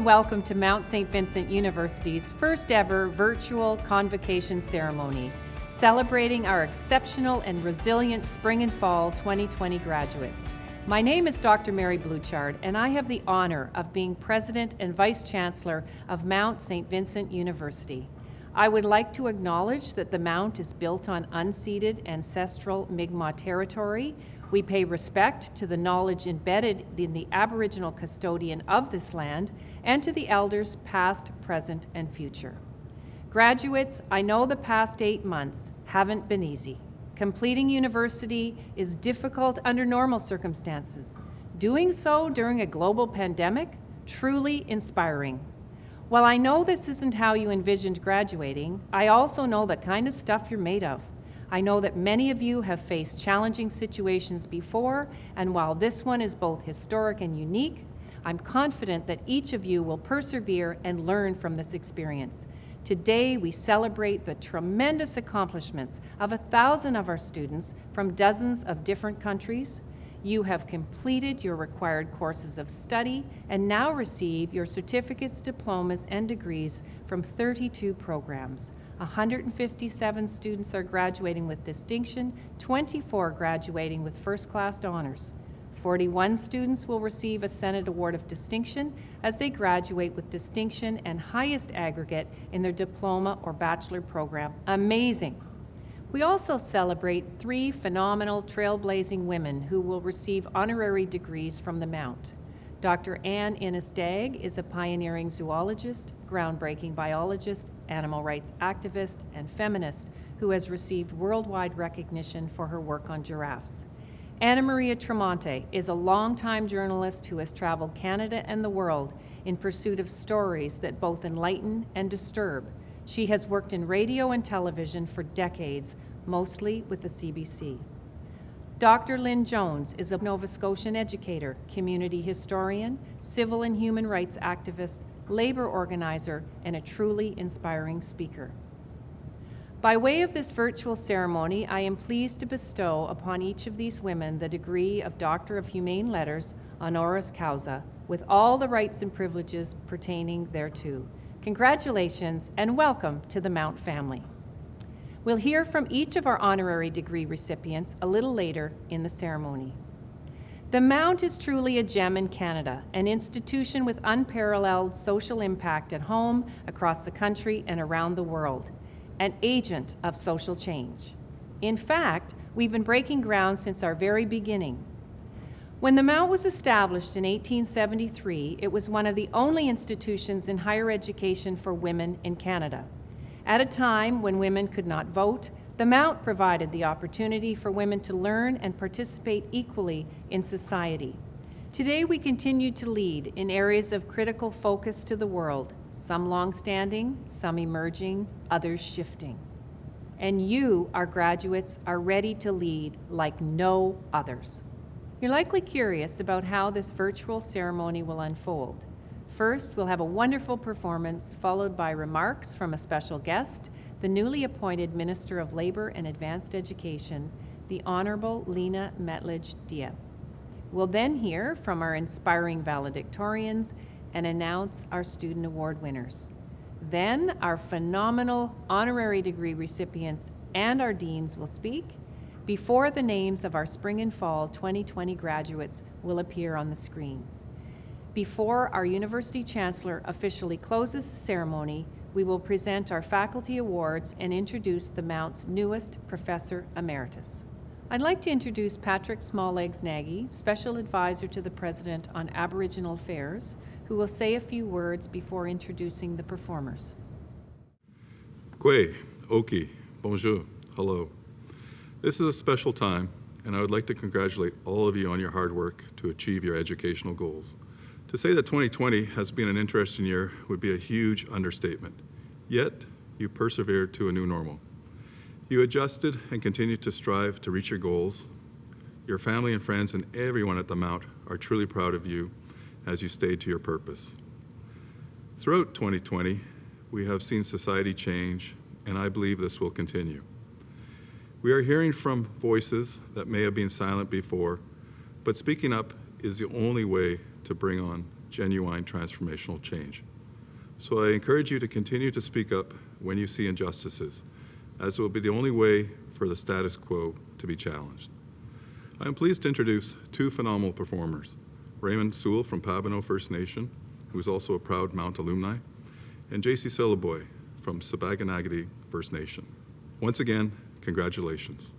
warm welcome to Mount St. Vincent University's first ever virtual Convocation ceremony, celebrating our exceptional and resilient spring and fall 2020 graduates. My name is Dr. Mary Bluchard, and I have the honor of being President and Vice Chancellor of Mount St. Vincent University. I would like to acknowledge that the Mount is built on unceded ancestral Mi'kmaq territory. We pay respect to the knowledge embedded in the Aboriginal custodian of this land and to the elders past, present, and future. Graduates, I know the past 8 months haven't been easy. Completing university is difficult under normal circumstances. Doing so during a global pandemic, truly inspiring. While I know this isn't how you envisioned graduating, I also know the kind of stuff you're made of. I know that many of you have faced challenging situations before, and while this one is both historic and unique, I'm confident that each of you will persevere and learn from this experience. Today, we celebrate the tremendous accomplishments of 1,000 of our students from dozens of different countries. You have completed your required courses of study and now receive your certificates, diplomas, and degrees from 32 programs. 157 students are graduating with distinction, 24 graduating with first-class honors. 41 students will receive a Senate Award of Distinction as they graduate with distinction and highest aggregate in their diploma or bachelor program. Amazing! We also celebrate 3 phenomenal trailblazing women who will receive honorary degrees from the Mount. Dr. Ann Innes-Dagg is a pioneering zoologist, groundbreaking biologist, animal rights activist, and feminist who has received worldwide recognition for her work on giraffes. Anna Maria Tremonti is a longtime journalist who has traveled Canada and the world in pursuit of stories that both enlighten and disturb. She has worked in radio and television for decades, mostly with the CBC. Dr. Lynn Jones is a Nova Scotian educator, community historian, civil and human rights activist, labor organizer, and a truly inspiring speaker. By way of this virtual ceremony, I am pleased to bestow upon each of these women the degree of Doctor of Humane Letters, honoris causa, with all the rights and privileges pertaining thereto. Congratulations and welcome to the Mount family. We'll hear from each of our honorary degree recipients a little later in the ceremony. The Mount is truly a gem in Canada, an institution with unparalleled social impact at home, across the country, and around the world, an agent of social change. In fact, we've been breaking ground since our very beginning. When the Mount was established in 1873, it was one of the only institutions in higher education for women in Canada. At a time when women could not vote, the Mount provided the opportunity for women to learn and participate equally in society. Today, we continue to lead in areas of critical focus to the world, some long-standing, some emerging, others shifting. And you, our graduates, are ready to lead like no others. You're likely curious about how this virtual ceremony will unfold. First, we'll have a wonderful performance, followed by remarks from a special guest, the newly appointed Minister of Labor and Advanced Education, the Honorable Lena Mettledge-Diep. We'll then hear from our inspiring valedictorians and announce our student award winners. Then, our phenomenal honorary degree recipients and our deans will speak before the names of our spring and fall 2020 graduates will appear on the screen. Before our University Chancellor officially closes the ceremony, we will present our faculty awards and introduce the Mount's newest Professor Emeritus. I'd like to introduce Patrick Smalllegs Nagy, Special Advisor to the President on Aboriginal Affairs, who will say a few words before introducing the performers. Kwe, Oki, bonjour, hello. This is a special time, and I would like to congratulate all of you on your hard work to achieve your educational goals. To say that 2020 has been an interesting year would be a huge understatement. Yet, you persevered to a new normal. You adjusted and continued to strive to reach your goals. Your family and friends and everyone at the Mount are truly proud of you as you stayed to your purpose. Throughout 2020, we have seen society change, and I believe this will continue. We are hearing from voices that may have been silent before, but speaking up is the only way to bring on genuine transformational change. So I encourage you to continue to speak up when you see injustices, as it will be the only way for the status quo to be challenged. I am pleased to introduce two phenomenal performers, Raymond Sewell from Pabonneau First Nation, who is also a proud Mount alumni, and JC Sillaboy from Sabaganagati First Nation. Once again, congratulations.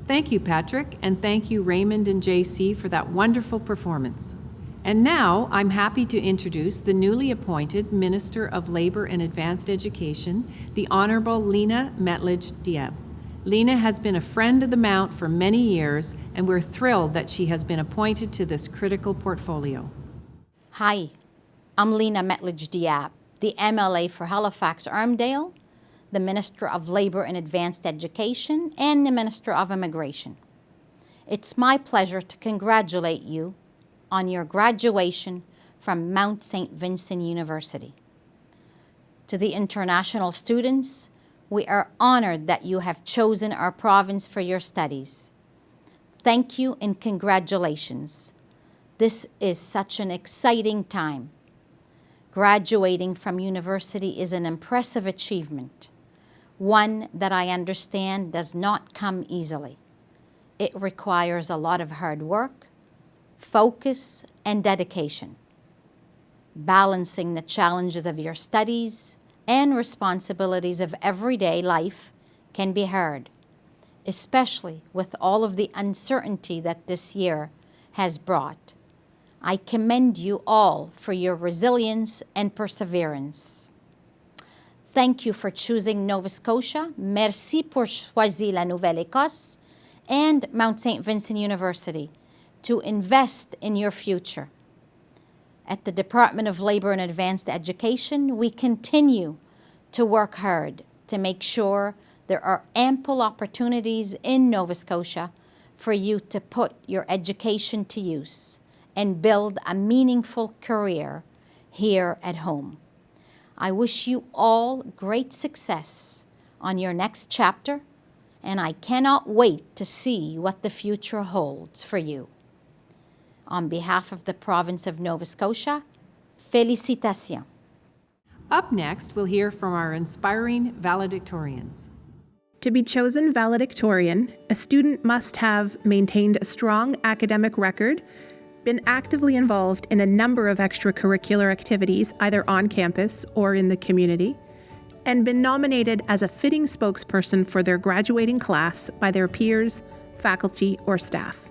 Thank you, Patrick, and thank you, Raymond and JC, for that wonderful performance. And now I'm happy to introduce the newly appointed Minister of Labor and Advanced Education, the Honorable Lena Mettledge-Diab. Lena has been a friend of the Mount for many years, and we're thrilled that she has been appointed to this critical portfolio. Hi, I'm Lena Mettledge-Diab, the MLA for Halifax-Armdale, the Minister of Labor and Advanced Education, and the Minister of Immigration. It's my pleasure to congratulate you on your graduation from Mount St. Vincent University. To the international students, we are honored that you have chosen our province for your studies. Thank you and congratulations. This is such an exciting time. Graduating from university is an impressive achievement, one that I understand does not come easily. It requires a lot of hard work, focus, and dedication. Balancing the challenges of your studies and responsibilities of everyday life can be hard, especially with all of the uncertainty that this year has brought. I commend you all for your resilience and perseverance. Thank you for choosing Nova Scotia. Merci pour choisir la Nouvelle-Écosse and Mount St. Vincent University to invest in your future. At the Department of Labor and Advanced Education, we continue to work hard to make sure there are ample opportunities in Nova Scotia for you to put your education to use and build a meaningful career here at home. I wish you all great success on your next chapter and I cannot wait to see what the future holds for you. On behalf of the province of Nova Scotia, félicitations. Up next, we'll hear from our inspiring valedictorians. To be chosen valedictorian, a student must have maintained a strong academic record, been actively involved in a number of extracurricular activities either on campus or in the community, and been nominated as a fitting spokesperson for their graduating class by their peers, faculty, or staff.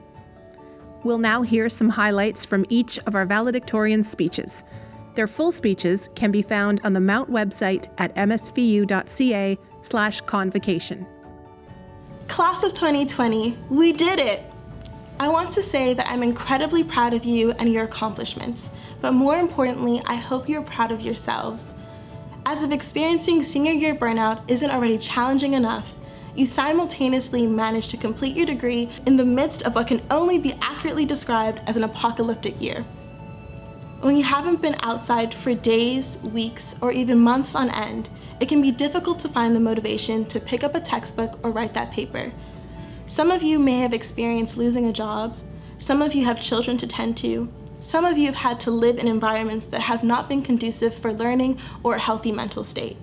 We'll now hear some highlights from each of our valedictorian speeches. Their full speeches can be found on the Mount website at msvu.ca/convocation. Class of 2020, we did it! I want to say that I'm incredibly proud of you and your accomplishments, but more importantly, I hope you're proud of yourselves. As if experiencing senior year burnout isn't already challenging enough, you simultaneously managed to complete your degree in the midst of what can only be accurately described as an apocalyptic year. When you haven't been outside for days, weeks, or even months on end, it can be difficult to find the motivation to pick up a textbook or write that paper. Some of you may have experienced losing a job, some of you have children to tend to, some of you have had to live in environments that have not been conducive for learning or a healthy mental state,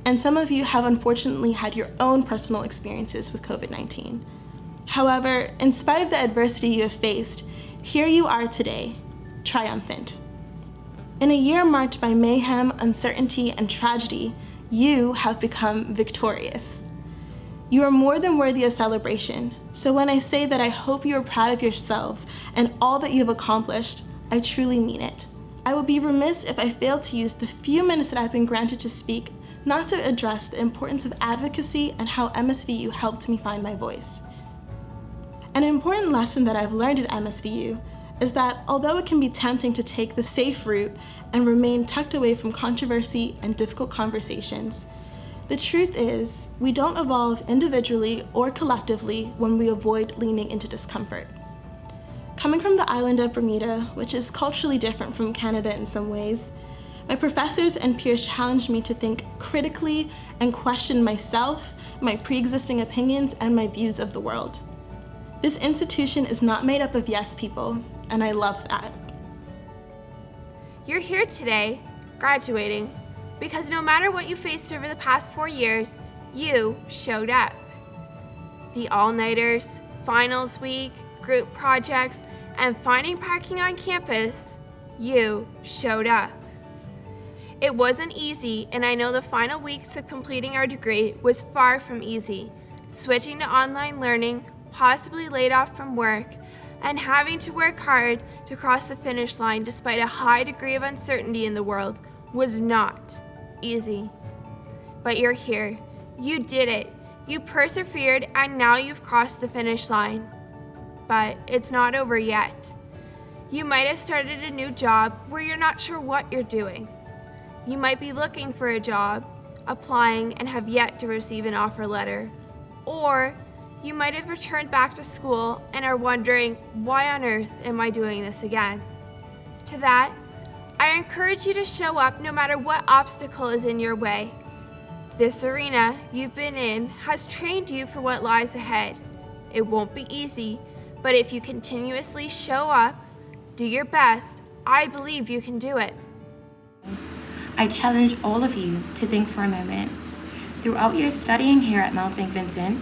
and some of you have unfortunately had your own personal experiences with COVID-19. However, in spite of the adversity you have faced, here you are today, triumphant. In a year marked by mayhem, uncertainty, and tragedy, you have become victorious. You are more than worthy of celebration, so when I say that I hope you are proud of yourselves and all that you have accomplished, I truly mean it. I would be remiss if I failed to use the few minutes that I've been granted to speak not to address the importance of advocacy and how MSVU helped me find my voice. An important lesson that I've learned at MSVU is that although it can be tempting to take the safe route and remain tucked away from controversy and difficult conversations, the truth is we don't evolve individually or collectively when we avoid leaning into discomfort. Coming from the island of Bermuda, which is culturally different from Canada in some ways, my professors and peers challenged me to think critically and question myself, my pre-existing opinions, and my views of the world. This institution is not made up of yes people, and I love that. You're here today, graduating, because no matter what you faced over the past 4 years, you showed up. The all-nighters, finals week, group projects, and finding parking on campus, you showed up. It wasn't easy, and I know the final weeks of completing our degree was far from easy. Switching to online learning, possibly laid off from work, and having to work hard to cross the finish line despite a high degree of uncertainty in the world was not easy. But you're here. You did it. You persevered, and now you've crossed the finish line. But it's not over yet. You might have started a new job where you're not sure what you're doing. You might be looking for a job, applying, and have yet to receive an offer letter. Or you might have returned back to school and are wondering, why on earth am I doing this again? To that, I encourage you to show up no matter what obstacle is in your way. This arena you've been in has trained you for what lies ahead. It won't be easy, but if you continuously show up, do your best, I believe you can do it. I challenge all of you to think for a moment. Throughout your studying here at Mount St. Vincent,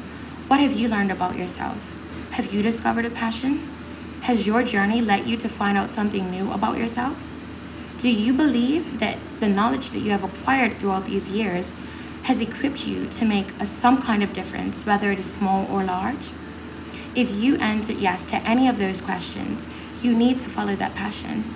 what have you learned about yourself? Have you discovered a passion? Has your journey led you to find out something new about yourself? Do you believe that the knowledge that you have acquired throughout these years has equipped you to make some kind of difference, whether it is small or large? If you answered yes to any of those questions, you need to follow that passion.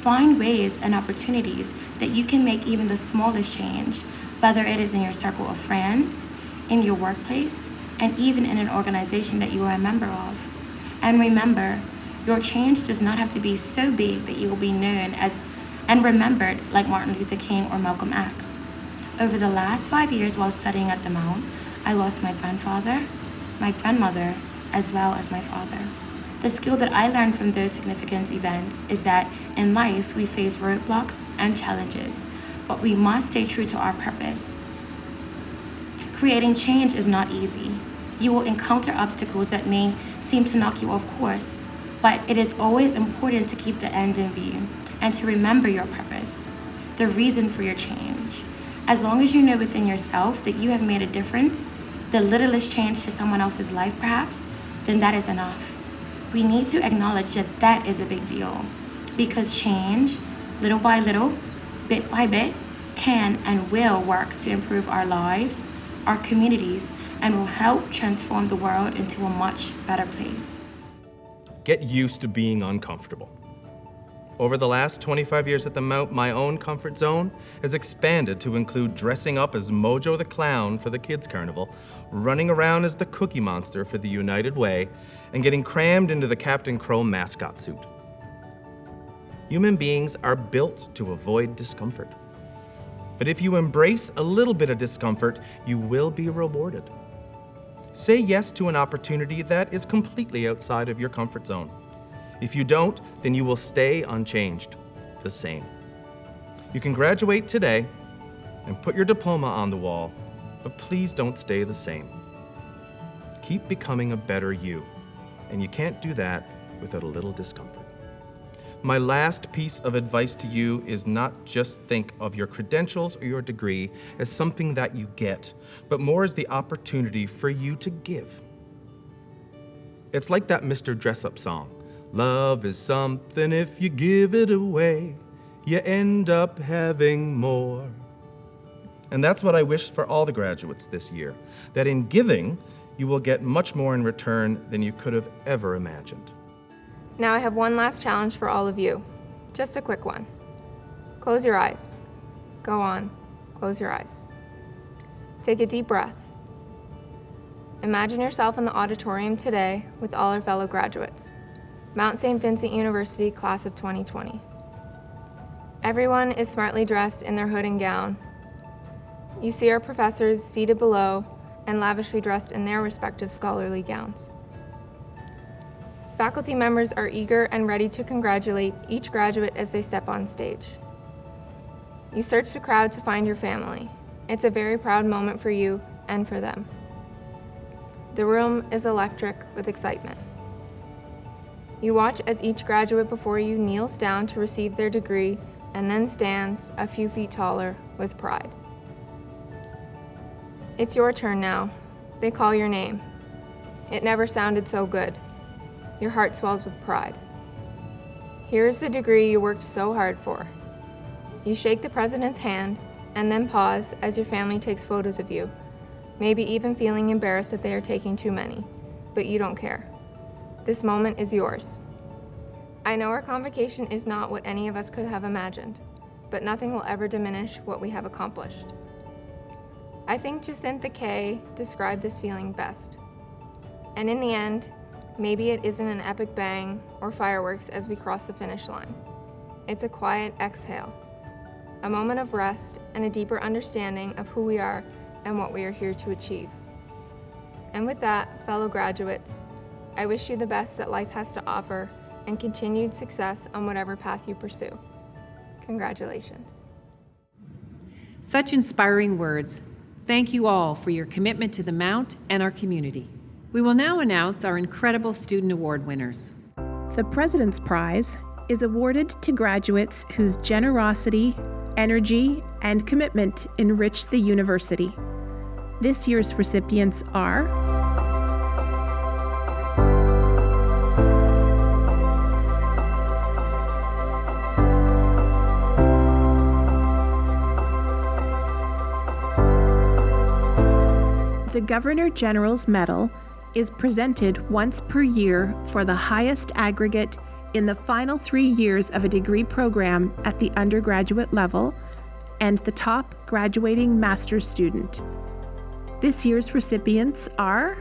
Find ways and opportunities that you can make even the smallest change, whether it is in your circle of friends, in your workplace, and even in an organization that you are a member of. And remember, your change does not have to be so big that you will be known as and remembered like Martin Luther King or Malcolm X. Over the last 5 years while studying at the Mount, I lost my grandfather, my grandmother, as well as my father. The skill that I learned from those significant events is that in life we face roadblocks and challenges, but we must stay true to our purpose. Creating change is not easy. You will encounter obstacles that may seem to knock you off course, but it is always important to keep the end in view and to remember your purpose, the reason for your change. As long as you know within yourself that you have made a difference, the littlest change to someone else's life perhaps, then that is enough. We need to acknowledge that that is a big deal, because change, little by little, bit by bit, can and will work to improve our lives, our communities, and will help transform the world into a much better place. Get used to being uncomfortable. Over the last 25 years at the Mount, my own comfort zone has expanded to include dressing up as Mojo the Clown for the Kids Carnival, running around as the Cookie Monster for the United Way, and getting crammed into the Captain Crow mascot suit. Human beings are built to avoid discomfort. But if you embrace a little bit of discomfort, you will be rewarded. Say yes to an opportunity that is completely outside of your comfort zone. If you don't, then you will stay unchanged, the same. You can graduate today and put your diploma on the wall, but please don't stay the same. Keep becoming a better you, and you can't do that without a little discomfort. My last piece of advice to you is not just think of your credentials or your degree as something that you get, but more as the opportunity for you to give. It's like that Mr. Dress-Up song. Love is something if you give it away, you end up having more. And that's what I wish for all the graduates this year, that in giving, you will get much more in return than you could have ever imagined. Now I have one last challenge for all of you. Just a quick one. Close your eyes. Go on, close your eyes. Take a deep breath. Imagine yourself in the auditorium today with all our fellow graduates. Mount St. Vincent University, class of 2020. Everyone is smartly dressed in their hood and gown. You see our professors seated below and lavishly dressed in their respective scholarly gowns. Faculty members are eager and ready to congratulate each graduate as they step on stage. You search the crowd to find your family. It's a very proud moment for you and for them. The room is electric with excitement. You watch as each graduate before you kneels down to receive their degree and then stands a few feet taller with pride. It's your turn now. They call your name. It never sounded so good. Your heart swells with pride. Here is the degree you worked so hard for. You shake the president's hand and then pause as your family takes photos of you, maybe even feeling embarrassed that they are taking too many, but you don't care. This moment is yours. I know our convocation is not what any of us could have imagined, but nothing will ever diminish what we have accomplished. I think Jacintha Kay described this feeling best. And in the end, maybe it isn't an epic bang or fireworks as we cross the finish line. It's a quiet exhale, a moment of rest and a deeper understanding of who we are and what we are here to achieve. And with that, fellow graduates, I wish you the best that life has to offer and continued success on whatever path you pursue. Congratulations. Such inspiring words. Thank you all for your commitment to the Mount and our community. We will now announce our incredible student award winners. The President's Prize is awarded to graduates whose generosity, energy, and commitment enrich the university. This year's recipients are the Governor General's Medal is presented once per year for the highest aggregate in the final 3 years of a degree program at the undergraduate level and the top graduating master's student. This year's recipients are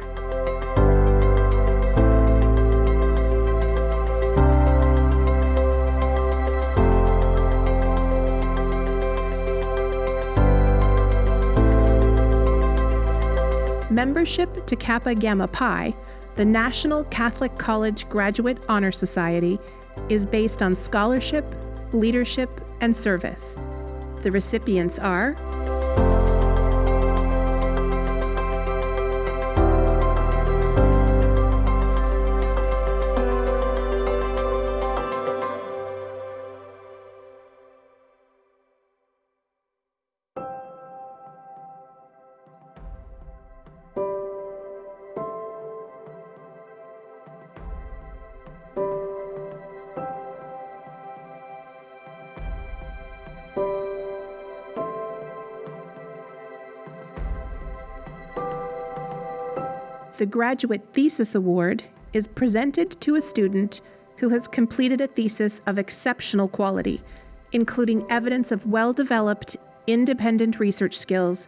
Membership to Kappa Gamma Pi, the National Catholic College Graduate Honor Society, is based on scholarship, leadership, and service. The recipients are The Graduate Thesis Award is presented to a student who has completed a thesis of exceptional quality, including evidence of well-developed, independent research skills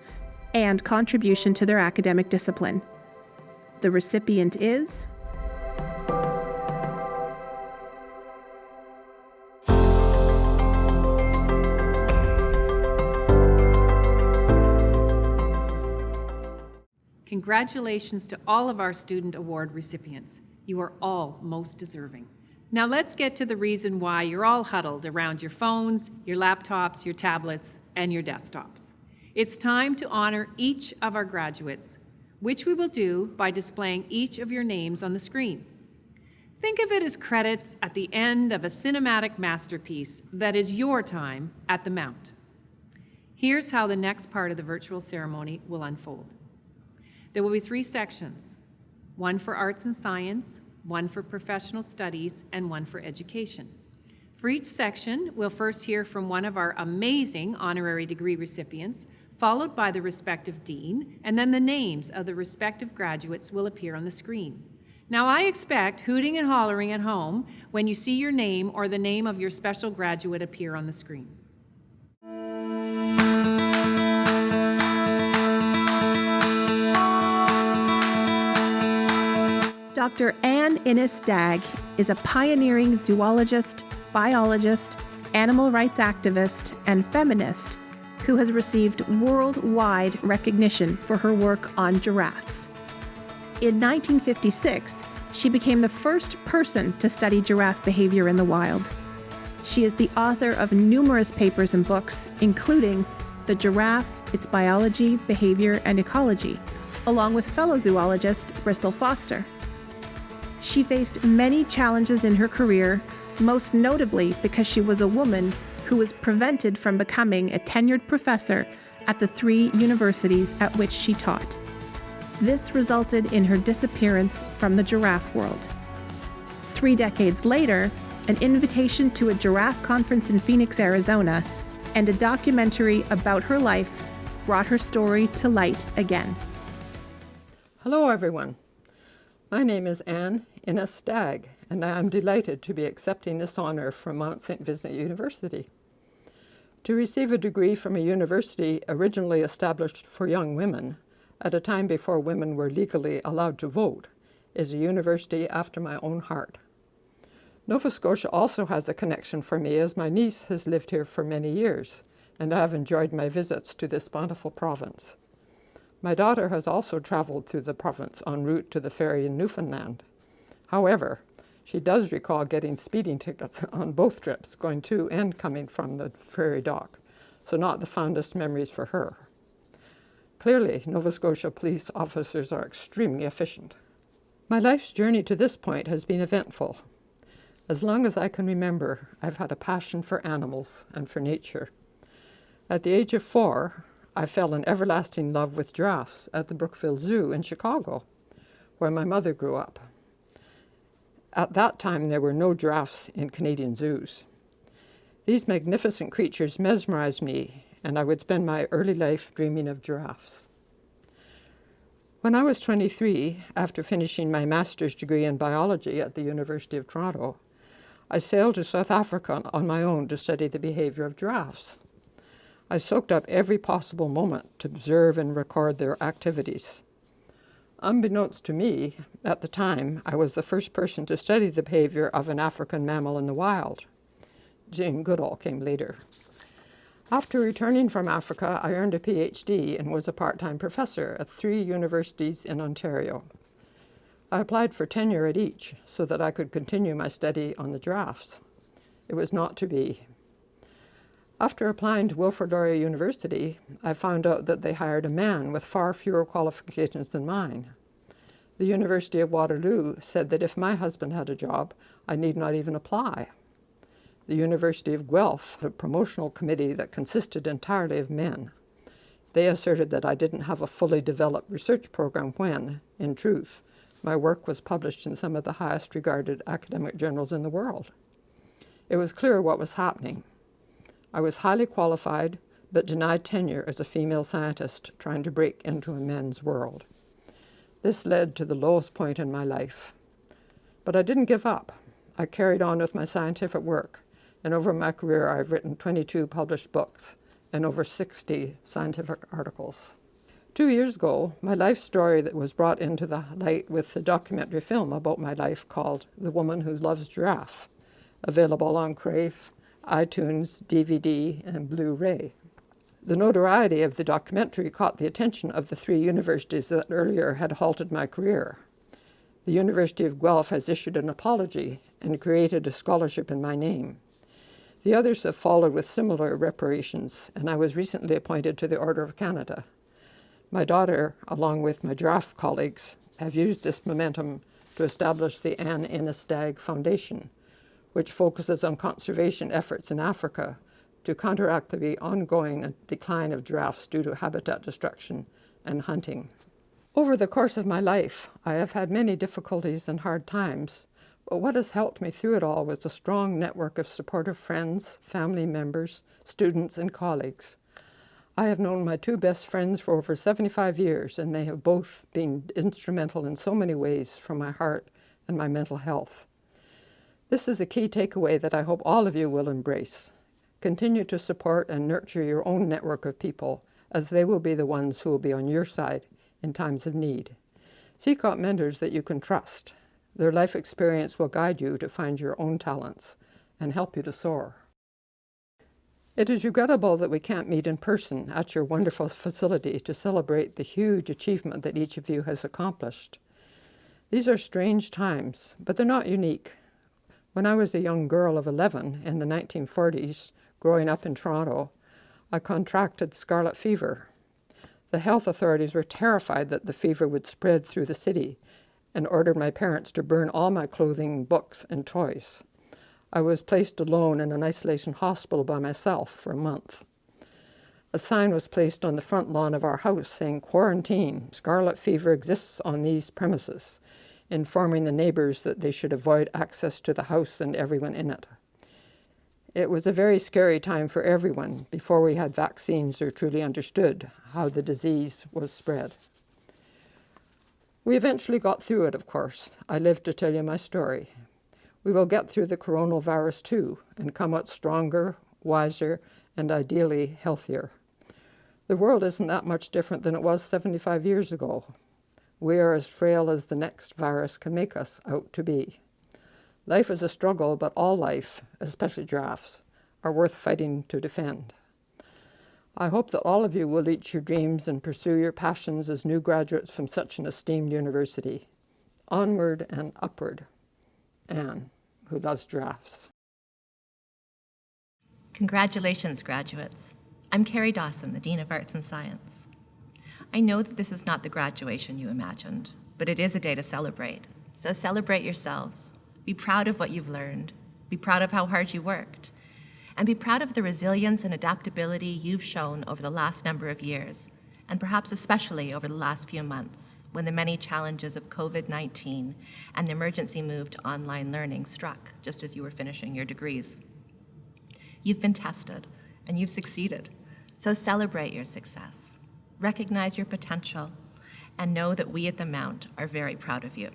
and contribution to their academic discipline. The recipient is Congratulations to all of our student award recipients. You are all most deserving. Now let's get to the reason why you're all huddled around your phones, your laptops, your tablets, and your desktops. It's time to honor each of our graduates, which we will do by displaying each of your names on the screen. Think of it as credits at the end of a cinematic masterpiece that is your time at the Mount. Here's how the next part of the virtual ceremony will unfold. There will be 3 sections, one for arts and science, one for professional studies, and one for education. For each section, we'll first hear from one of our amazing honorary degree recipients, followed by the respective dean, and then the names of the respective graduates will appear on the screen. Now, I expect hooting and hollering at home when you see your name or the name of your special graduate appear on the screen. Dr. Anne Innes-Dagg is a pioneering zoologist, biologist, animal rights activist, and feminist who has received worldwide recognition for her work on giraffes. In 1956, she became the first person to study giraffe behavior in the wild. She is the author of numerous papers and books, including The Giraffe, Its Biology, Behavior, and Ecology, along with fellow zoologist Bristol Foster. She faced many challenges in her career, most notably because she was a woman who was prevented from becoming a tenured professor at the 3 universities at which she taught. This resulted in her disappearance from the giraffe world. 3 decades later, an invitation to a giraffe conference in Phoenix, Arizona, and a documentary about her life brought her story to light again. Hello, everyone. My name is Anne Innes-Dagg, and I am delighted to be accepting this honor from Mount St. Vincent University. To receive a degree from a university originally established for young women, at a time before women were legally allowed to vote, is a university after my own heart. Nova Scotia also has a connection for me, as my niece has lived here for many years, and I have enjoyed my visits to this bountiful province. My daughter has also traveled through the province en route to the ferry in Newfoundland. However, she does recall getting speeding tickets on both trips, going to and coming from the ferry dock, so not the fondest memories for her. Clearly, Nova Scotia police officers are extremely efficient. My life's journey to this point has been eventful. As long as I can remember, I've had a passion for animals and for nature. At the age of 4, I fell in everlasting love with giraffes at the Brookville Zoo in Chicago, where my mother grew up. At that time, there were no giraffes in Canadian zoos. These magnificent creatures mesmerized me, and I would spend my early life dreaming of giraffes. When I was 23, after finishing my master's degree in biology at the University of Toronto, I sailed to South Africa on my own to study the behavior of giraffes. I soaked up every possible moment to observe and record their activities. Unbeknownst to me, at the time, I was the first person to study the behavior of an African mammal in the wild. Jane Goodall came later. After returning from Africa, I earned a PhD and was a part-time professor at 3 universities in Ontario. I applied for tenure at each so that I could continue my study on the giraffes. It was not to be. After applying to Wilfrid Laurier University, I found out that they hired a man with far fewer qualifications than mine. The University of Waterloo said that if my husband had a job, I need not even apply. The University of Guelph had a promotional committee that consisted entirely of men. They asserted that I didn't have a fully developed research program when, in truth, my work was published in some of the highest regarded academic journals in the world. It was clear what was happening. I was highly qualified, but denied tenure as a female scientist trying to break into a men's world. This led to the lowest point in my life. But I didn't give up. I carried on with my scientific work, and over my career I've written 22 published books and over 60 scientific articles. 2 years ago, my life story that was brought into the light with the documentary film about my life called The Woman Who Loves Giraffe, available on Crave, iTunes, DVD, and Blu-ray. The notoriety of the documentary caught the attention of the 3 universities that earlier had halted my career. The University of Guelph has issued an apology and created a scholarship in my name. The others have followed with similar reparations, and I was recently appointed to the Order of Canada. My daughter, along with my giraffe colleagues, have used this momentum to establish the Anne Innes Stagg Foundation, which focuses on conservation efforts in Africa to counteract the ongoing decline of giraffes due to habitat destruction and hunting. Over the course of my life, I have had many difficulties and hard times, but what has helped me through it all was a strong network of supportive friends, family members, students, and colleagues. I have known my 2 best friends for over 75 years, and they have both been instrumental in so many ways for my heart and my mental health. This is a key takeaway that I hope all of you will embrace. Continue to support and nurture your own network of people, as they will be the ones who will be on your side in times of need. Seek out mentors that you can trust. Their life experience will guide you to find your own talents and help you to soar. It is regrettable that we can't meet in person at your wonderful facility to celebrate the huge achievement that each of you has accomplished. These are strange times, but they're not unique. When I was a young girl of 11 in the 1940s, growing up in Toronto, I contracted scarlet fever. The health authorities were terrified that the fever would spread through the city and ordered my parents to burn all my clothing, books, and toys. I was placed alone in an isolation hospital by myself for a month. A sign was placed on the front lawn of our house saying, "Quarantine, scarlet fever exists on these premises," informing the neighbors that they should avoid access to the house and everyone in it. It was a very scary time for everyone before we had vaccines or truly understood how the disease was spread. We eventually got through it, of course. I lived to tell you my story. We will get through the coronavirus too and come out stronger, wiser, and ideally healthier. The world isn't that much different than it was 75 years ago. We are as frail as the next virus can make us out to be. Life is a struggle, but all life, especially giraffes, are worth fighting to defend. I hope that all of you will reach your dreams and pursue your passions as new graduates from such an esteemed university. Onward and upward. Anne, who loves giraffes. Congratulations, graduates. I'm Carrie Dawson, the Dean of Arts and Science. I know that this is not the graduation you imagined, but it is a day to celebrate. So celebrate yourselves. Be proud of what you've learned. Be proud of how hard you worked. And be proud of the resilience and adaptability you've shown over the last number of years, and perhaps especially over the last few months, when the many challenges of COVID-19 and the emergency move to online learning struck just as you were finishing your degrees. You've been tested, and you've succeeded. So celebrate your success, recognize your potential, and know that we at the Mount are very proud of you.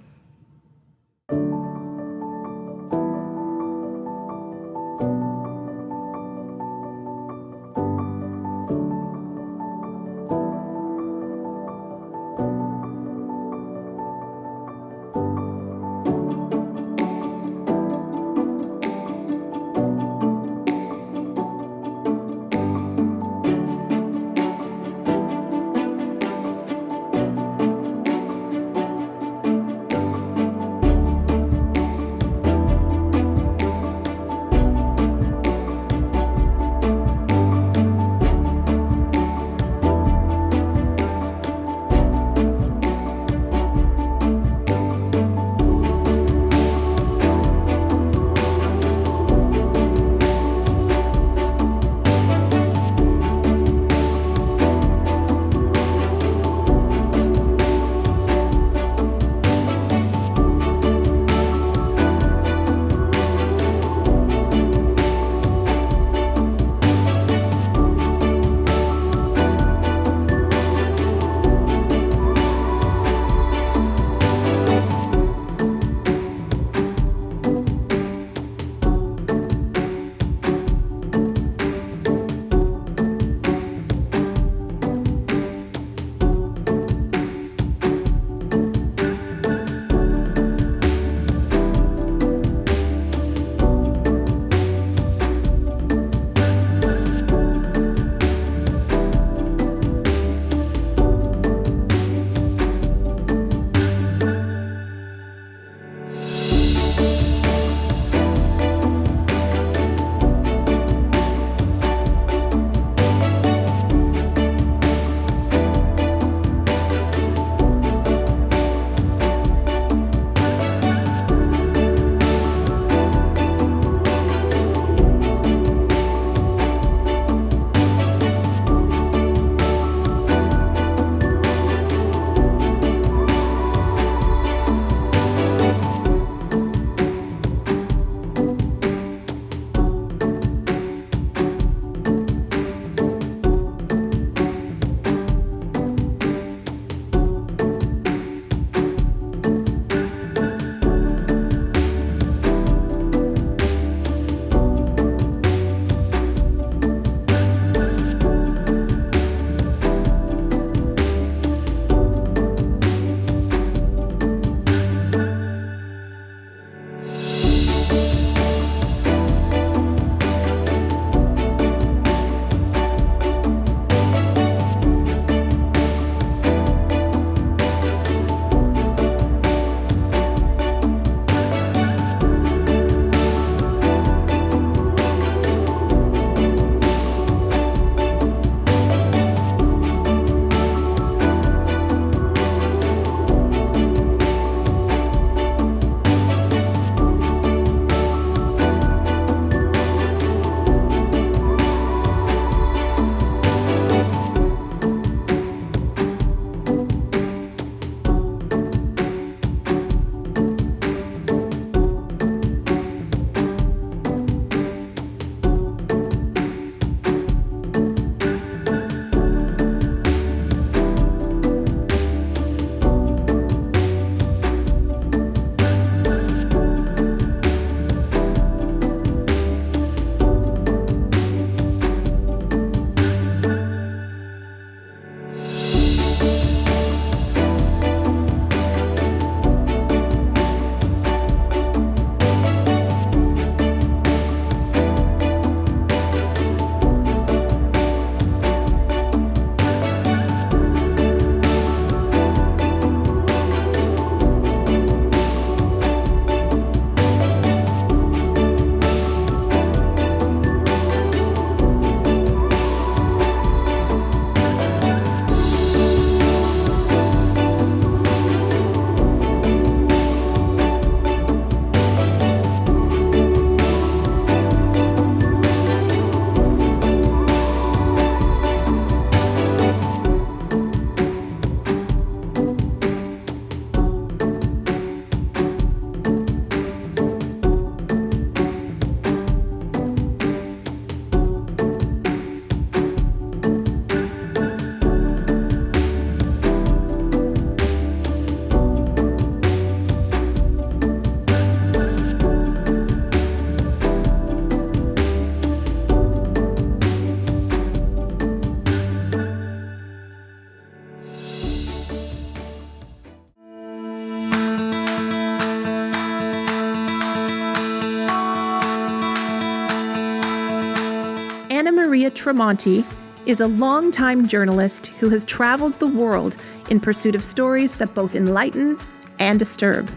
Tremonti is a longtime journalist who has traveled the world in pursuit of stories that both enlighten and disturb.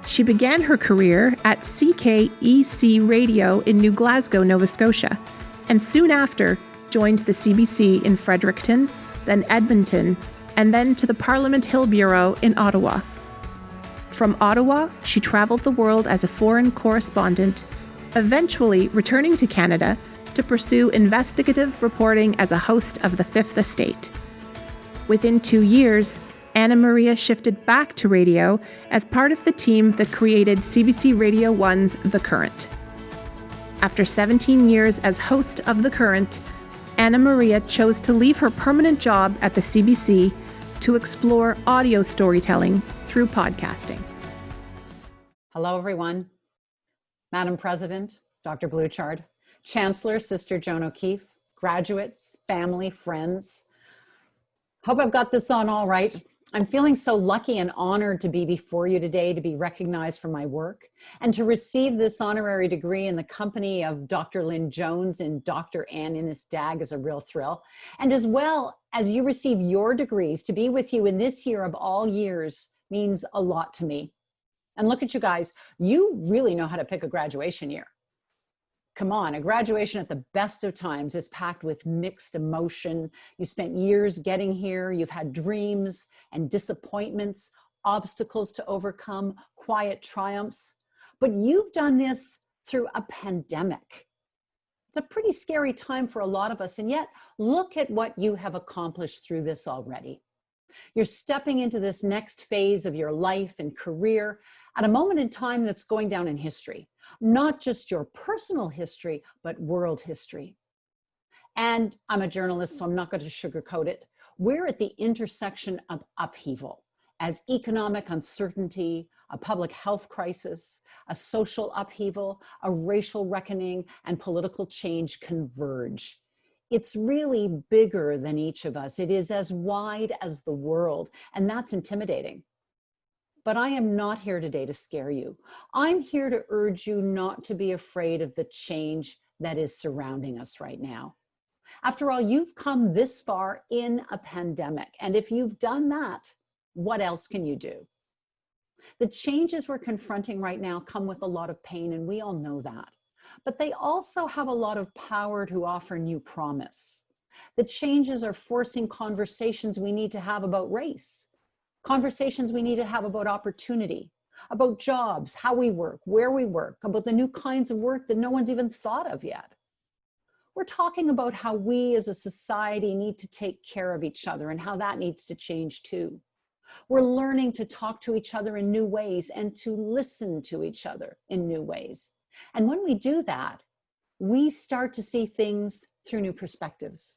She began her career at CKEC Radio in New Glasgow, Nova Scotia, and soon after joined the CBC in Fredericton, then Edmonton, and then to the Parliament Hill Bureau in Ottawa. From Ottawa, she traveled the world as a foreign correspondent, eventually returning to Canada to pursue investigative reporting as a host of The Fifth Estate. Within 2 years, Anna Maria shifted back to radio as part of the team that created CBC Radio 1's The Current. After 17 years as host of The Current, Anna Maria chose to leave her permanent job at the CBC to explore audio storytelling through podcasting. Hello, everyone. Madam President, Dr. Bluchard, Chancellor, Sister Joan O'Keefe, graduates, family, friends. Hope I've got this on all right. I'm feeling so lucky and honored to be before you today to be recognized for my work and to receive this honorary degree in the company of Dr. Lynn Jones and Dr. Ann Innes-Dagg is a real thrill. And as well as you receive your degrees, to be with you in this year of all years means a lot to me. And look at you guys, you really know how to pick a graduation year. Come on, a graduation at the best of times is packed with mixed emotion. You spent years getting here. You've had dreams and disappointments, obstacles to overcome, quiet triumphs. But you've done this through a pandemic. It's a pretty scary time for a lot of us. And yet, look at what you have accomplished through this already. You're stepping into this next phase of your life and career at a moment in time that's going down in history. Not just your personal history, but world history. And I'm a journalist, so I'm not going to sugarcoat it. We're at the intersection of upheaval as economic uncertainty, a public health crisis, a social upheaval, a racial reckoning, and political change converge. It's really bigger than each of us. It is as wide as the world, and that's intimidating. But I am not here today to scare you. I'm here to urge you not to be afraid of the change that is surrounding us right now. After all, you've come this far in a pandemic. And if you've done that, what else can you do? The changes we're confronting right now come with a lot of pain, and we all know that. But they also have a lot of power to offer new promise. The changes are forcing conversations we need to have about race. Conversations we need to have about opportunity, about jobs, how we work, where we work, about the new kinds of work that no one's even thought of yet. We're talking about how we as a society need to take care of each other and how that needs to change too. We're learning to talk to each other in new ways and to listen to each other in new ways. And when we do that, we start to see things through new perspectives.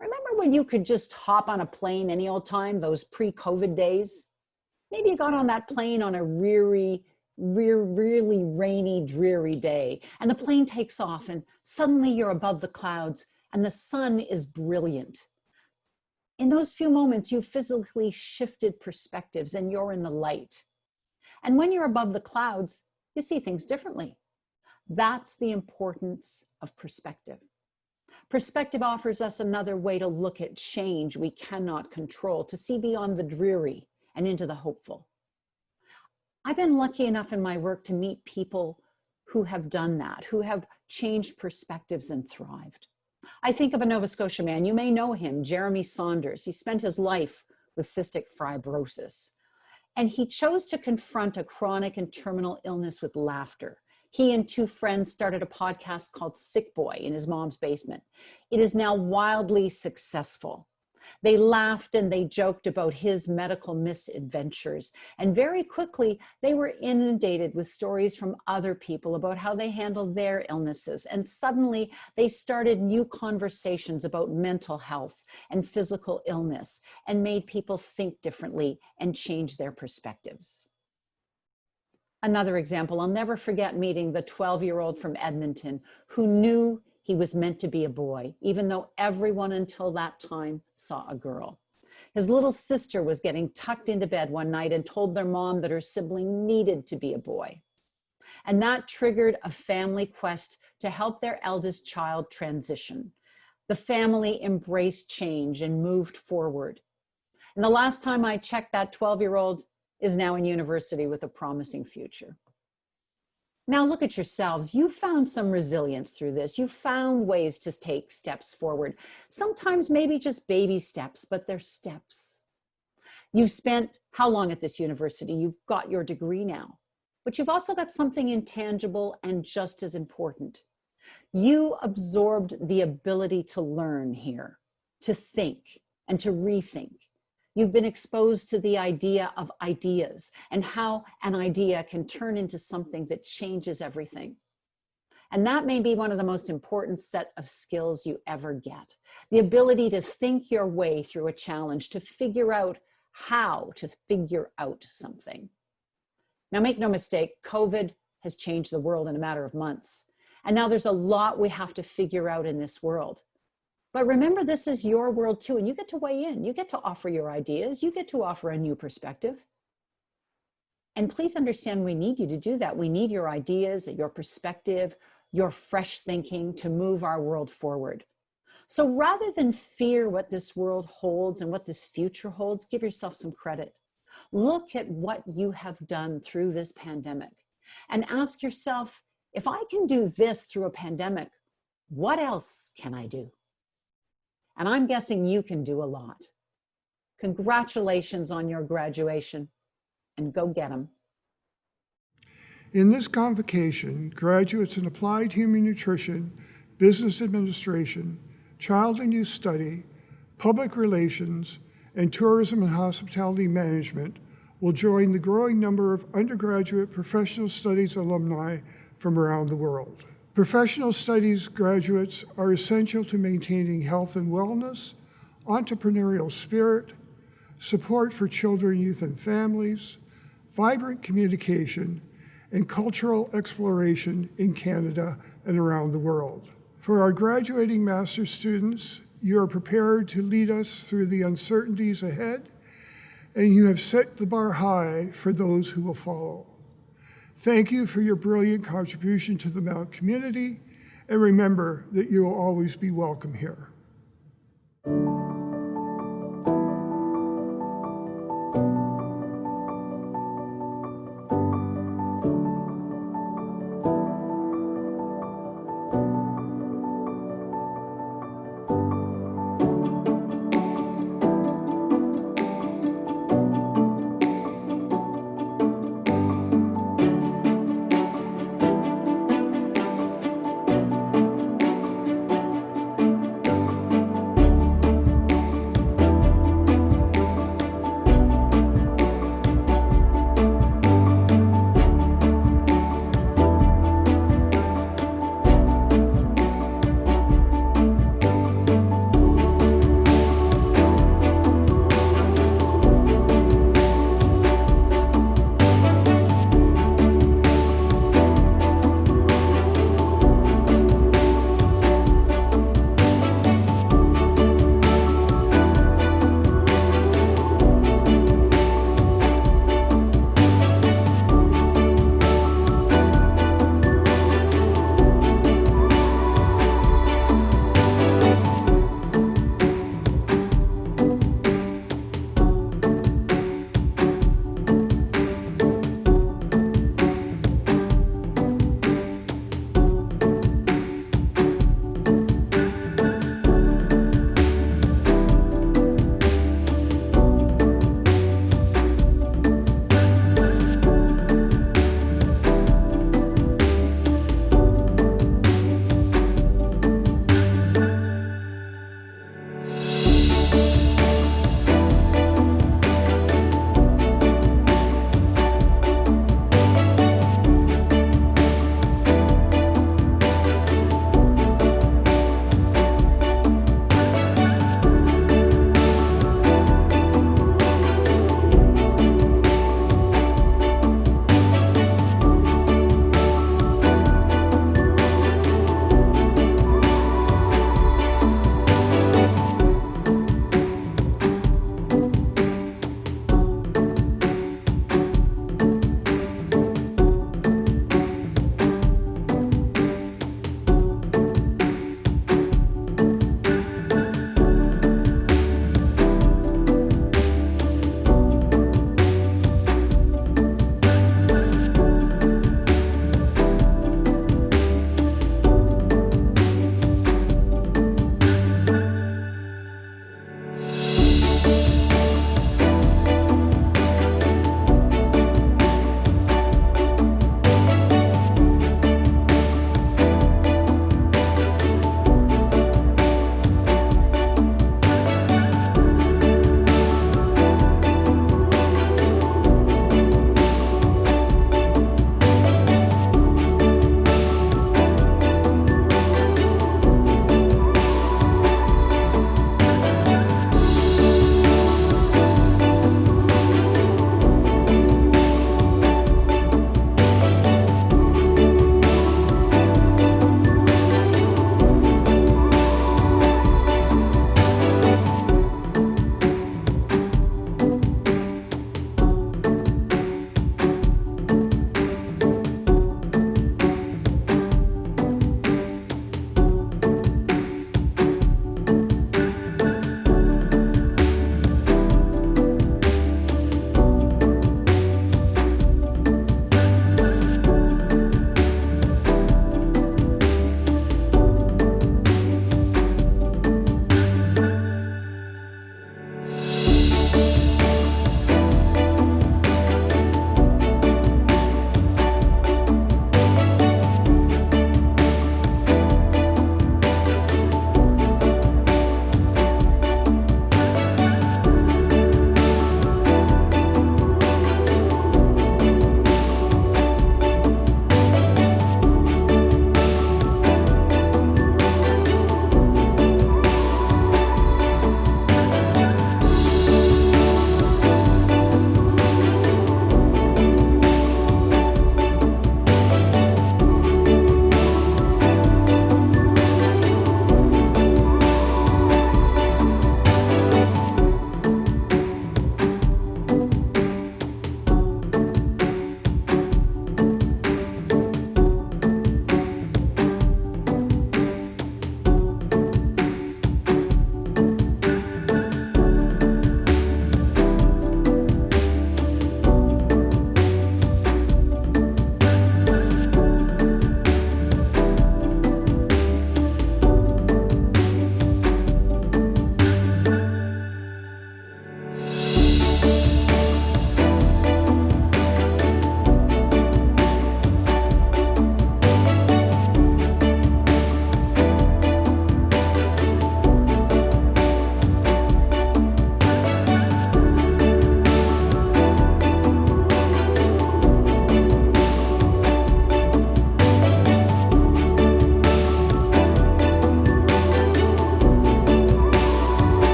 Remember when you could just hop on a plane any old time, those pre-COVID days? Maybe you got on that plane on a really rainy, dreary day, and the plane takes off and suddenly you're above the clouds and the sun is brilliant. In those few moments, you've physically shifted perspectives and you're in the light. And when you're above the clouds, you see things differently. That's the importance of perspective. Perspective offers us another way to look at change we cannot control, to see beyond the dreary and into the hopeful. I've been lucky enough in my work to meet people who have done that, who have changed perspectives and thrived. I think of a Nova Scotia man, you may know him, Jeremy Saunders. He spent his life with cystic fibrosis, and he chose to confront a chronic and terminal illness with laughter. He and two friends started a podcast called Sick Boy in his mom's basement. It is now wildly successful. They laughed and they joked about his medical misadventures. And very quickly, they were inundated with stories from other people about how they handled their illnesses. And suddenly, they started new conversations about mental health and physical illness and made people think differently and change their perspectives. Another example, I'll never forget meeting the 12-year-old from Edmonton who knew he was meant to be a boy, even though everyone until that time saw a girl. His little sister was getting tucked into bed one night and told their mom that her sibling needed to be a boy. And that triggered a family quest to help their eldest child transition. The family embraced change and moved forward. And the last time I checked, that 12-year-old is now in university with a promising future. Now look at yourselves. You found some resilience through this. You found ways to take steps forward. Sometimes maybe just baby steps, but they're steps. You've spent how long at this university? You've got your degree now, but you've also got something intangible and just as important. You absorbed the ability to learn here, to think and to rethink. You've been exposed to the idea of ideas and how an idea can turn into something that changes everything. And that may be one of the most important set of skills you ever get. The ability to think your way through a challenge, to figure out how to figure out something. Now, make no mistake, COVID has changed the world in a matter of months. And now there's a lot we have to figure out in this world. But remember, this is your world too, and you get to weigh in. You get to offer your ideas. You get to offer a new perspective. And please understand, we need you to do that. We need your ideas, your perspective, your fresh thinking to move our world forward. So rather than fear what this world holds and what this future holds, give yourself some credit. Look at what you have done through this pandemic and ask yourself, if I can do this through a pandemic, what else can I do? And I'm guessing you can do a lot. Congratulations on your graduation, and go get them. In this convocation, graduates in Applied Human Nutrition, Business Administration, Child and Youth Study, Public Relations, and Tourism and Hospitality Management will join the growing number of undergraduate professional studies alumni from around the world. Professional studies graduates are essential to maintaining health and wellness, entrepreneurial spirit, support for children, youth, and families, vibrant communication, and cultural exploration in Canada and around the world. For our graduating master's students, you are prepared to lead us through the uncertainties ahead, and you have set the bar high for those who will follow. Thank you for your brilliant contribution to the Mount community, and remember that you will always be welcome here.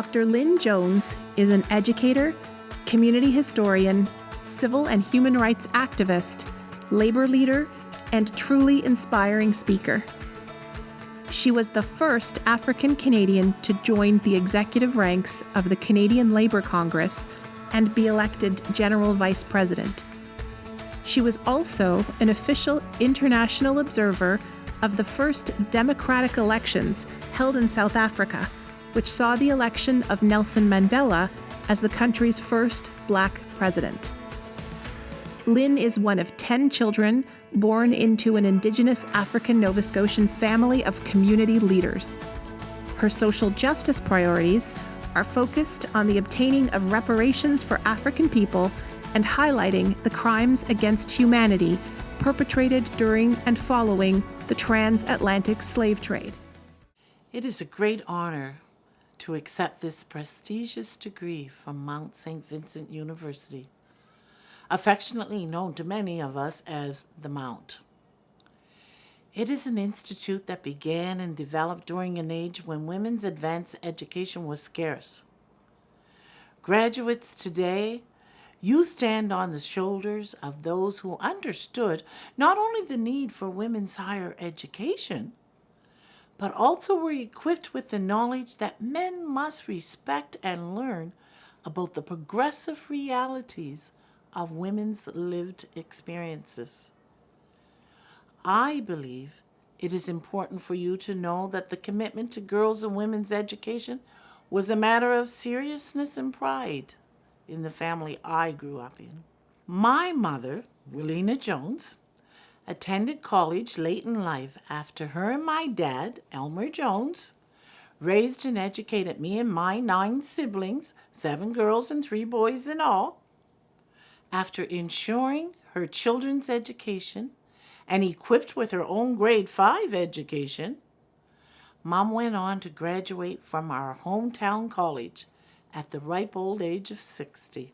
Dr. Lynn Jones is an educator, community historian, civil and human rights activist, labor leader, and truly inspiring speaker. She was the first African Canadian to join the executive ranks of the Canadian Labour Congress and be elected General Vice President. She was also an official international observer of the first democratic elections held in South Africa, which saw the election of Nelson Mandela as the country's first Black president. Lynn is one of 10 children born into an Indigenous African Nova Scotian family of community leaders. Her social justice priorities are focused on the obtaining of reparations for African people and highlighting the crimes against humanity perpetrated during and following the transatlantic slave trade. It is a great honor to accept this prestigious degree from Mount St. Vincent University, affectionately known to many of us as the Mount. It is an institute that began and developed during an age when women's advanced education was scarce. Graduates today, you stand on the shoulders of those who understood not only the need for women's higher education, but also were equipped with the knowledge that men must respect and learn about the progressive realities of women's lived experiences. I believe it is important for you to know that the commitment to girls' and women's education was a matter of seriousness and pride in the family I grew up in. My mother, Lynn Jones, attended college late in life after her and my dad, Elmer Jones, raised and educated me and my 9 siblings, 7 girls and 3 boys in all. After ensuring her children's education and equipped with her own grade 5 education, Mom went on to graduate from our hometown college at the ripe old age of 60.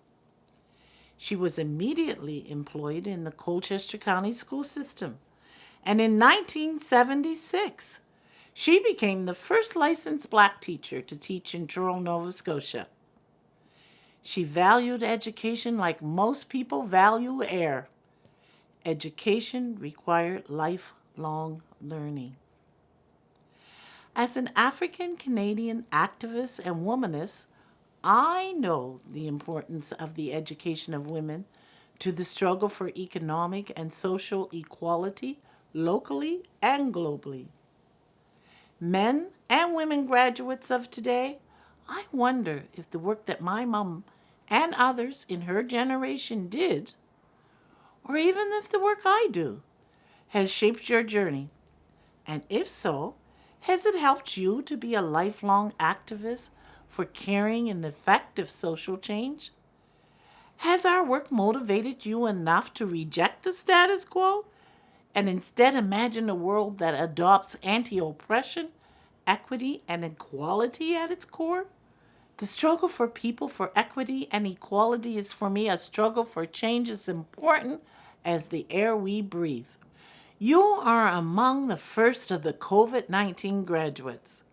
She was immediately employed in the Colchester County school system, and in 1976, she became the first licensed Black teacher to teach in Truro, Nova Scotia. She valued education like most people value air. Education required lifelong learning. As an African Canadian activist and womanist, I know the importance of the education of women to the struggle for economic and social equality locally and globally. Men and women graduates of today, I wonder if the work that my mom and others in her generation did, or even if the work I do, has shaped your journey. And if so, has it helped you to be a lifelong activist for caring and effective social change? Has our work motivated you enough to reject the status quo and instead imagine a world that adopts anti-oppression, equity, and equality at its core? The struggle for people for equity and equality is for me a struggle for change as important as the air we breathe. You are among the first of the COVID-19 graduates,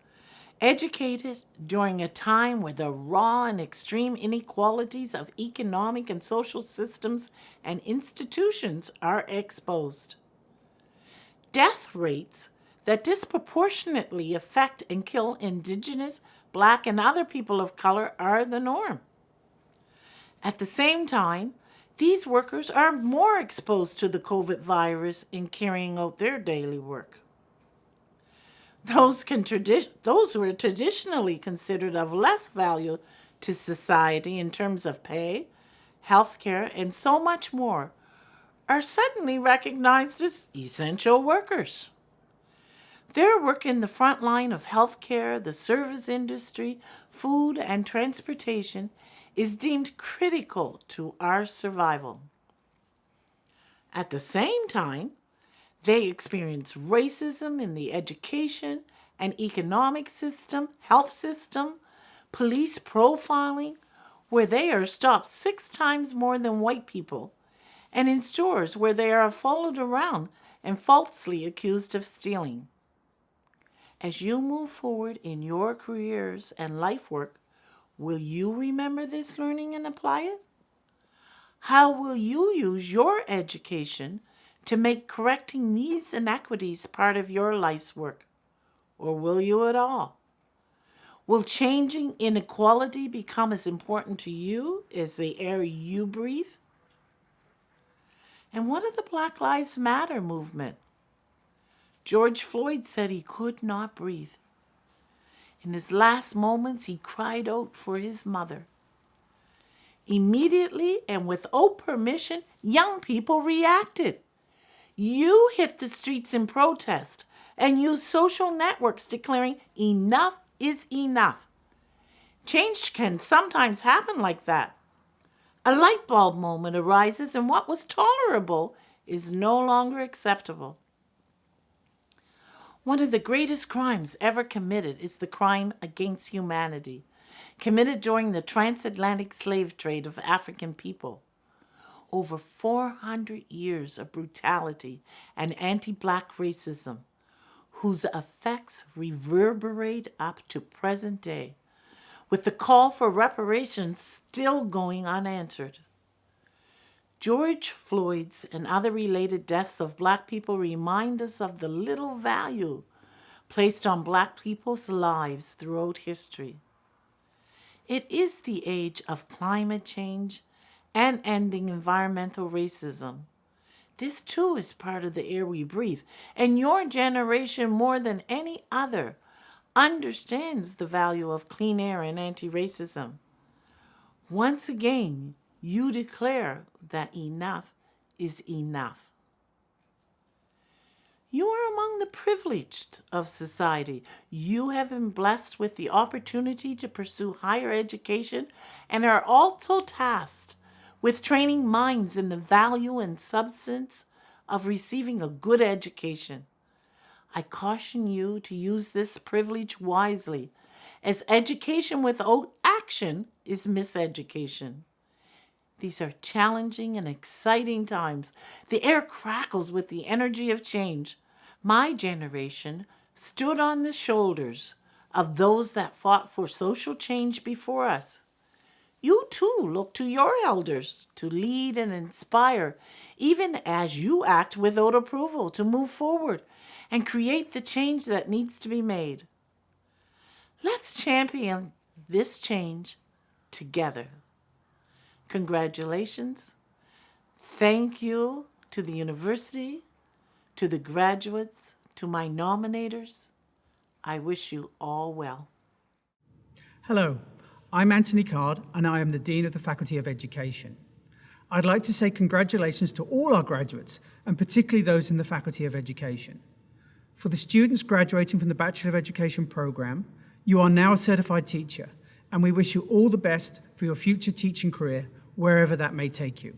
educated during a time where the raw and extreme inequalities of economic and social systems and institutions are exposed. Death rates that disproportionately affect and kill Indigenous, Black, and other people of color are the norm. At the same time, these workers are more exposed to the COVID virus in carrying out their daily work. Those who are traditionally considered of less value to society in terms of pay, healthcare, and so much more are suddenly recognized as essential workers. Their work in the front line of healthcare, the service industry, food, and transportation is deemed critical to our survival. At the same time, they experience racism in the education and economic system, health system, police profiling, where they are stopped 6 times more than white people, and in stores where they are followed around and falsely accused of stealing. As you move forward in your careers and life work, Will you remember this learning and apply it? How will you use your education to make correcting these inequities part of your life's work? Or will you at all? Will changing inequality become as important to you as the air you breathe? And what of the Black Lives Matter movement? George Floyd said he could not breathe. In his last moments, he cried out for his mother. Immediately and without permission, young people reacted. You hit the streets in protest and used social networks declaring enough is enough. Change can sometimes happen like that. A light bulb moment arises and what was tolerable is no longer acceptable. One of the greatest crimes ever committed is the crime against humanity, committed during the transatlantic slave trade of African people. Over 400 years of brutality and anti-Black racism, whose effects reverberate up to present day, with the call for reparations still going unanswered. George Floyd's and other related deaths of Black people remind us of the little value placed on Black people's lives throughout history. It is the age of climate change and ending environmental racism. This too is part of the air we breathe, and your generation more than any other understands the value of clean air and anti-racism. Once again, you declare that enough is enough. You are among the privileged of society. You have been blessed with the opportunity to pursue higher education and are also tasked with training minds in the value and substance of receiving a good education. I caution you to use this privilege wisely, as education without action is miseducation. These are challenging and exciting times. The air crackles with the energy of change. My generation stood on the shoulders of those that fought for social change before us. You too look to your elders to lead and inspire, even as you act without approval to move forward and create the change that needs to be made. Let's champion this change together. Congratulations. Thank you to the university, to the graduates, to my nominators. I wish you all well. Hello, I'm Anthony Card, and I am the Dean of the Faculty of Education. I'd like to say congratulations to all our graduates, and particularly those in the Faculty of Education. For the students graduating from the Bachelor of Education program, you are now a certified teacher, and we wish you all the best for your future teaching career, wherever that may take you.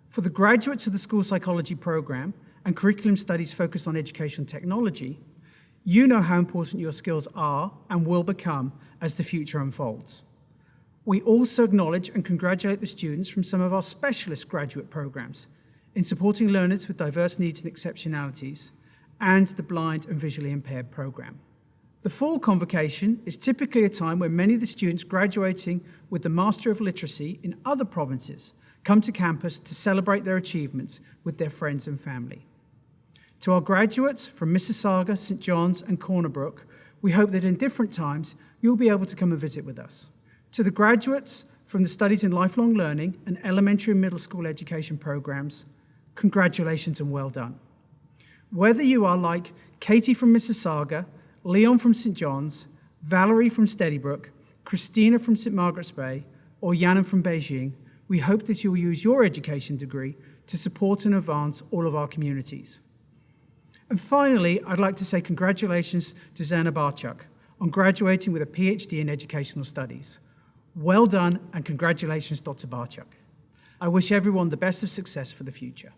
For the graduates of the School Psychology program and curriculum studies focused on education technology, you know how important your skills are and will become as the future unfolds. We also acknowledge and congratulate the students from some of our specialist graduate programs in supporting learners with diverse needs and exceptionalities, and the blind and visually impaired program. The fall convocation is typically a time when many of the students graduating with the Master of Literacy in other provinces come to campus to celebrate their achievements with their friends and family. To our graduates from Mississauga, St. John's and Corner Brook, we hope that in different times you'll be able to come and visit with us. To the graduates from the Studies in Lifelong Learning and Elementary and Middle School Education programs, congratulations and well done. Whether you are like Katie from Mississauga, Leon from St. John's, Valerie from Steadybrook, Christina from St. Margaret's Bay, or Yanan from Beijing, we hope that you will use your education degree to support and advance all of our communities. And finally, I'd like to say congratulations to Zana Barchuk on graduating with a PhD in Educational Studies. Well done, and congratulations, Dr. Barchuk. I wish everyone the best of success for the future.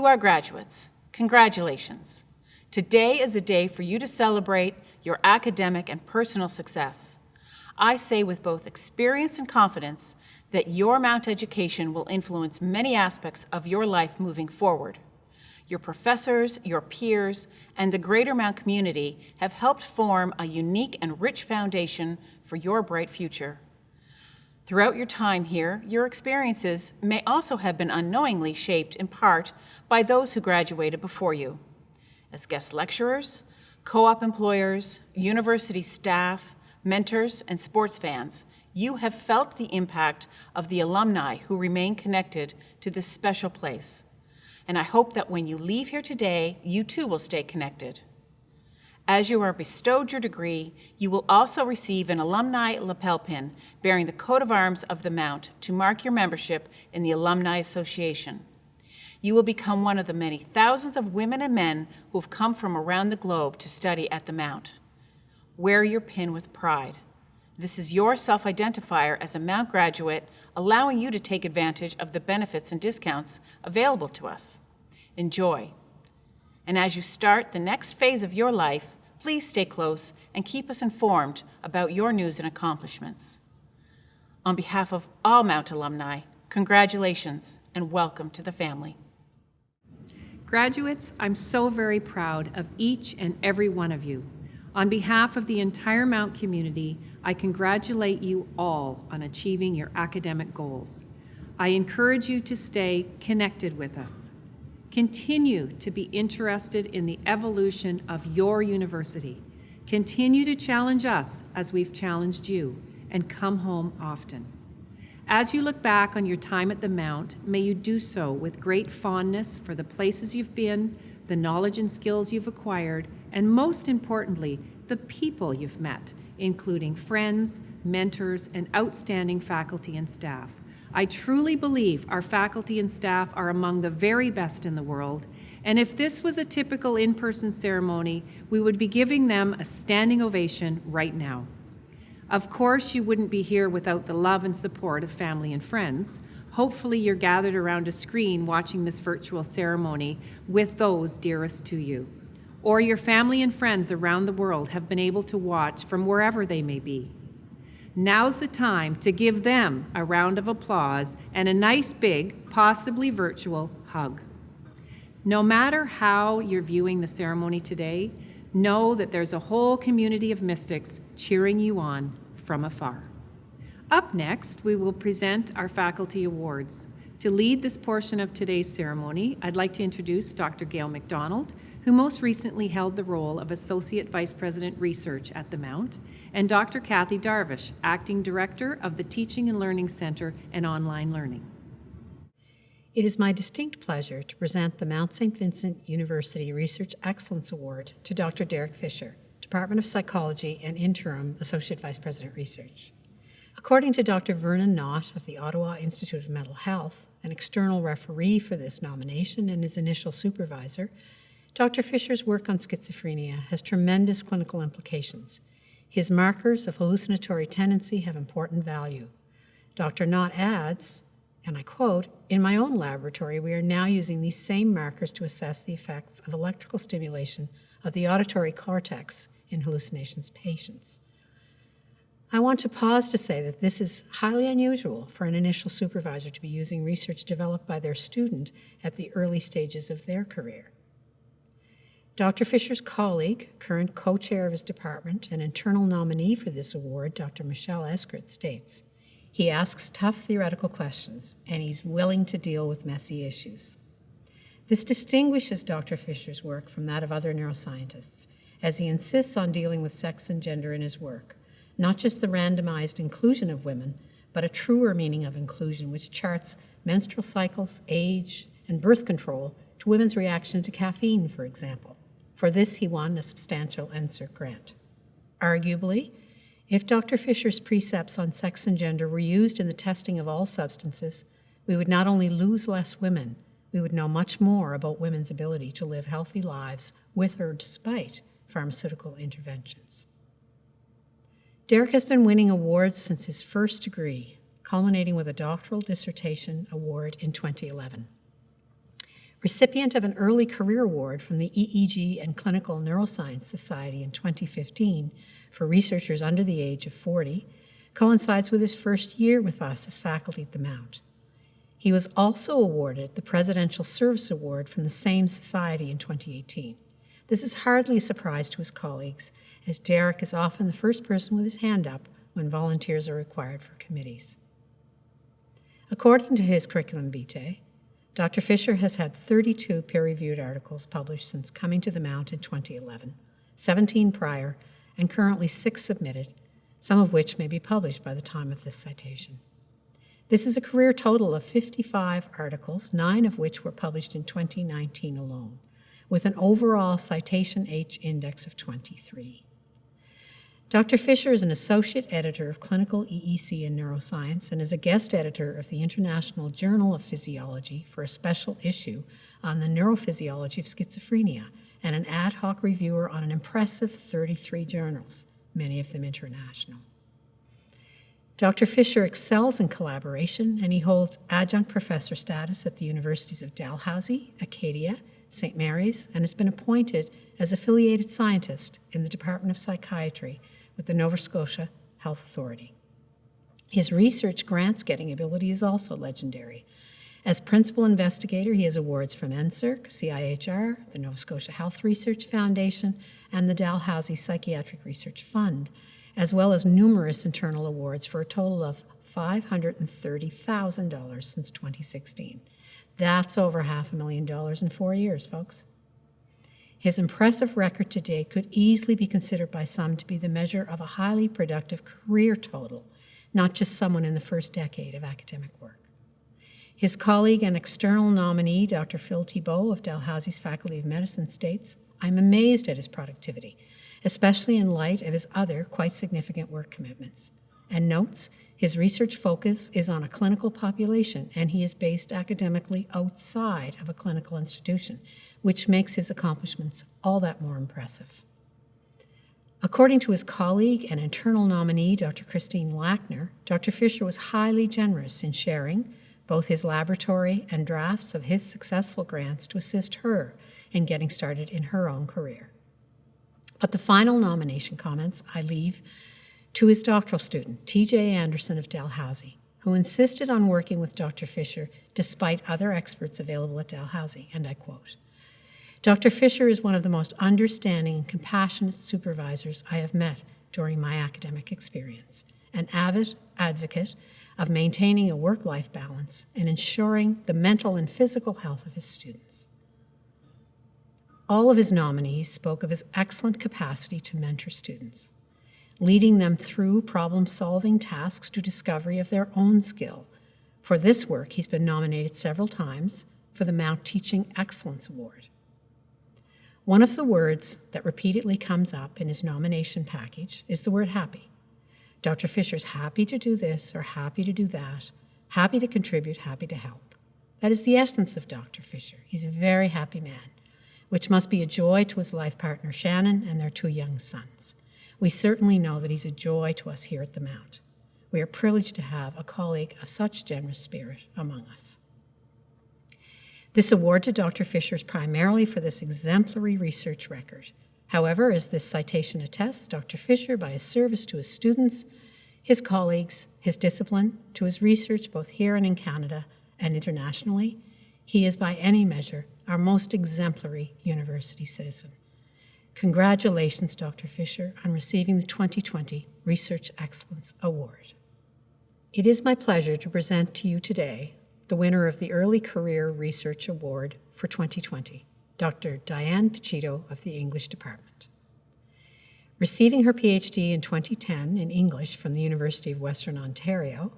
To our graduates, congratulations. Today is a day for you to celebrate your academic and personal success. I say with both experience and confidence that your Mount education will influence many aspects of your life moving forward. Your professors, your peers, and the greater Mount community have helped form a unique and rich foundation for your bright future. Throughout your time here, your experiences may also have been unknowingly shaped in part by those who graduated before you. As guest lecturers, co-op employers, university staff, mentors, and sports fans, you have felt the impact of the alumni who remain connected to this special place. And I hope that when you leave here today, you too will stay connected. As you are bestowed your degree, you will also receive an alumni lapel pin bearing the coat of arms of the Mount to mark your membership in the Alumni Association. You will become one of the many thousands of women and men who have come from around the globe to study at the Mount. Wear your pin with pride. This is your self-identifier as a Mount graduate, allowing you to take advantage of the benefits and discounts available to us. Enjoy. And as you start the next phase of your life, please stay close and keep us informed about your news and accomplishments. On behalf of all Mount alumni, congratulations and welcome to the family. Graduates, I'm so very proud of each and every one of you. On behalf of the entire Mount community, I congratulate you all on achieving your academic goals. I encourage you to stay connected with us. Continue to be interested in the evolution of your university. Continue to challenge us as we've challenged you, and come home often. As you look back on your time at the Mount, may you do so with great fondness for the places you've been, the knowledge and skills you've acquired, and most importantly, the people you've met, including friends, mentors, and outstanding faculty and staff. I truly believe our faculty and staff are among the very best in the world, and if this was a typical in-person ceremony, we would be giving them a standing ovation right now. Of course, you wouldn't be here without the love and support of family and friends. Hopefully, you're gathered around a screen watching this virtual ceremony with those dearest to you. Or your family and friends around the world have been able to watch from wherever they may be. Now's the time to give them a round of applause and a nice big, possibly virtual, hug. No matter how you're viewing the ceremony today, know that there's a whole community of mystics cheering you on from afar. Up next, we will present our faculty awards. To lead this portion of today's ceremony, I'd like to introduce Dr. Gail McDonald, who most recently held the role of Associate Vice President Research at the Mount, and Dr. Kathy Darvish, Acting Director of the Teaching and Learning Center and Online Learning. It is my distinct pleasure to present the Mount St. Vincent University Research Excellence Award to Dr. Derek Fisher, Department of Psychology and Interim Associate Vice President Research. According to Dr. Vernon Knott of the Ottawa Institute of Mental Health, an external referee for this nomination and his initial supervisor, Dr. Fisher's work on schizophrenia has tremendous clinical implications. His markers of hallucinatory tendency have important value. Dr. Knott adds, and I quote, "In my own laboratory, we are now using these same markers to assess the effects of electrical stimulation of the auditory cortex in hallucinations patients." I want to pause to say that this is highly unusual for an initial supervisor to be using research developed by their student at the early stages of their career. Dr. Fisher's colleague, current co-chair of his department and internal nominee for this award, Dr. Michelle Eskrit, states, "He asks tough theoretical questions, and he's willing to deal with messy issues." This distinguishes Dr. Fisher's work from that of other neuroscientists, as he insists on dealing with sex and gender in his work, not just the randomized inclusion of women, but a truer meaning of inclusion which charts menstrual cycles, age, and birth control to women's reaction to caffeine, for example. For this, he won a substantial NSERC grant. Arguably, if Dr. Fisher's precepts on sex and gender were used in the testing of all substances, we would not only lose less women, we would know much more about women's ability to live healthy lives with or despite pharmaceutical interventions. Derek has been winning awards since his first degree, culminating with a doctoral dissertation award in 2011. Recipient of an Early Career Award from the EEG and Clinical Neuroscience Society in 2015 for researchers under the age of 40, coincides with his first year with us as faculty at the Mount. He was also awarded the Presidential Service Award from the same society in 2018. This is hardly a surprise to his colleagues, as Derek is often the first person with his hand up when volunteers are required for committees. According to his curriculum vitae, Dr. Fisher has had 32 peer-reviewed articles published since coming to the Mount in 2011, 17 prior, and currently 6 submitted, some of which may be published by the time of this citation. This is a career total of 55 articles, 9 of which were published in 2019 alone, with an overall citation H index of 23. Dr. Fisher is an associate editor of Clinical EEC and Neuroscience and is a guest editor of the International Journal of Physiology for a special issue on the neurophysiology of schizophrenia, and an ad hoc reviewer on an impressive 33 journals, many of them international. Dr. Fisher excels in collaboration, and he holds adjunct professor status at the universities of Dalhousie, Acadia, St. Mary's, and has been appointed as affiliated scientist in the Department of Psychiatry with the Nova Scotia Health Authority. His research grants-getting ability is also legendary. As principal investigator, he has awards from NSERC, CIHR, the Nova Scotia Health Research Foundation, and the Dalhousie Psychiatric Research Fund, as well as numerous internal awards for a total of $530,000 since 2016. That's over $500,000 in 4 years, folks. His impressive record to date could easily be considered by some to be the measure of a highly productive career total, not just someone in the first decade of academic work. His colleague and external nominee, Dr. Phil Thibault of Dalhousie's Faculty of Medicine, states, "I'm amazed at his productivity, especially in light of his other quite significant work commitments," and notes his research focus is on a clinical population and he is based academically outside of a clinical institution, which makes his accomplishments all that more impressive. According to his colleague and internal nominee, Dr. Christine Lackner, Dr. Fisher was highly generous in sharing both his laboratory and drafts of his successful grants to assist her in getting started in her own career. But the final nomination comments I leave to his doctoral student, T.J. Anderson of Dalhousie, who insisted on working with Dr. Fisher despite other experts available at Dalhousie, and I quote, "Dr. Fisher is one of the most understanding and compassionate supervisors I have met during my academic experience, an avid advocate of maintaining a work-life balance and ensuring the mental and physical health of his students." All of his nominees spoke of his excellent capacity to mentor students, leading them through problem-solving tasks to discovery of their own skill. For this work, he's been nominated several times for the Mount Teaching Excellence Award. One of the words that repeatedly comes up in his nomination package is the word happy. Dr. Fisher's happy to do this or happy to do that, happy to contribute, happy to help. That is the essence of Dr. Fisher. He's a very happy man, which must be a joy to his life partner, Shannon, and their 2 young sons. We certainly know that he's a joy to us here at the Mount. We are privileged to have a colleague of such generous spirit among us. This award to Dr. Fisher is primarily for this exemplary research record. However, as this citation attests, Dr. Fisher, by his service to his students, his colleagues, his discipline, to his research both here and in Canada and internationally, he is by any measure our most exemplary university citizen. Congratulations, Dr. Fisher, on receiving the 2020 Research Excellence Award. It is my pleasure to present to you today the winner of the Early Career Research Award for 2020, Dr. Diane Piccido of the English Department. Receiving her PhD in 2010 in English from the University of Western Ontario,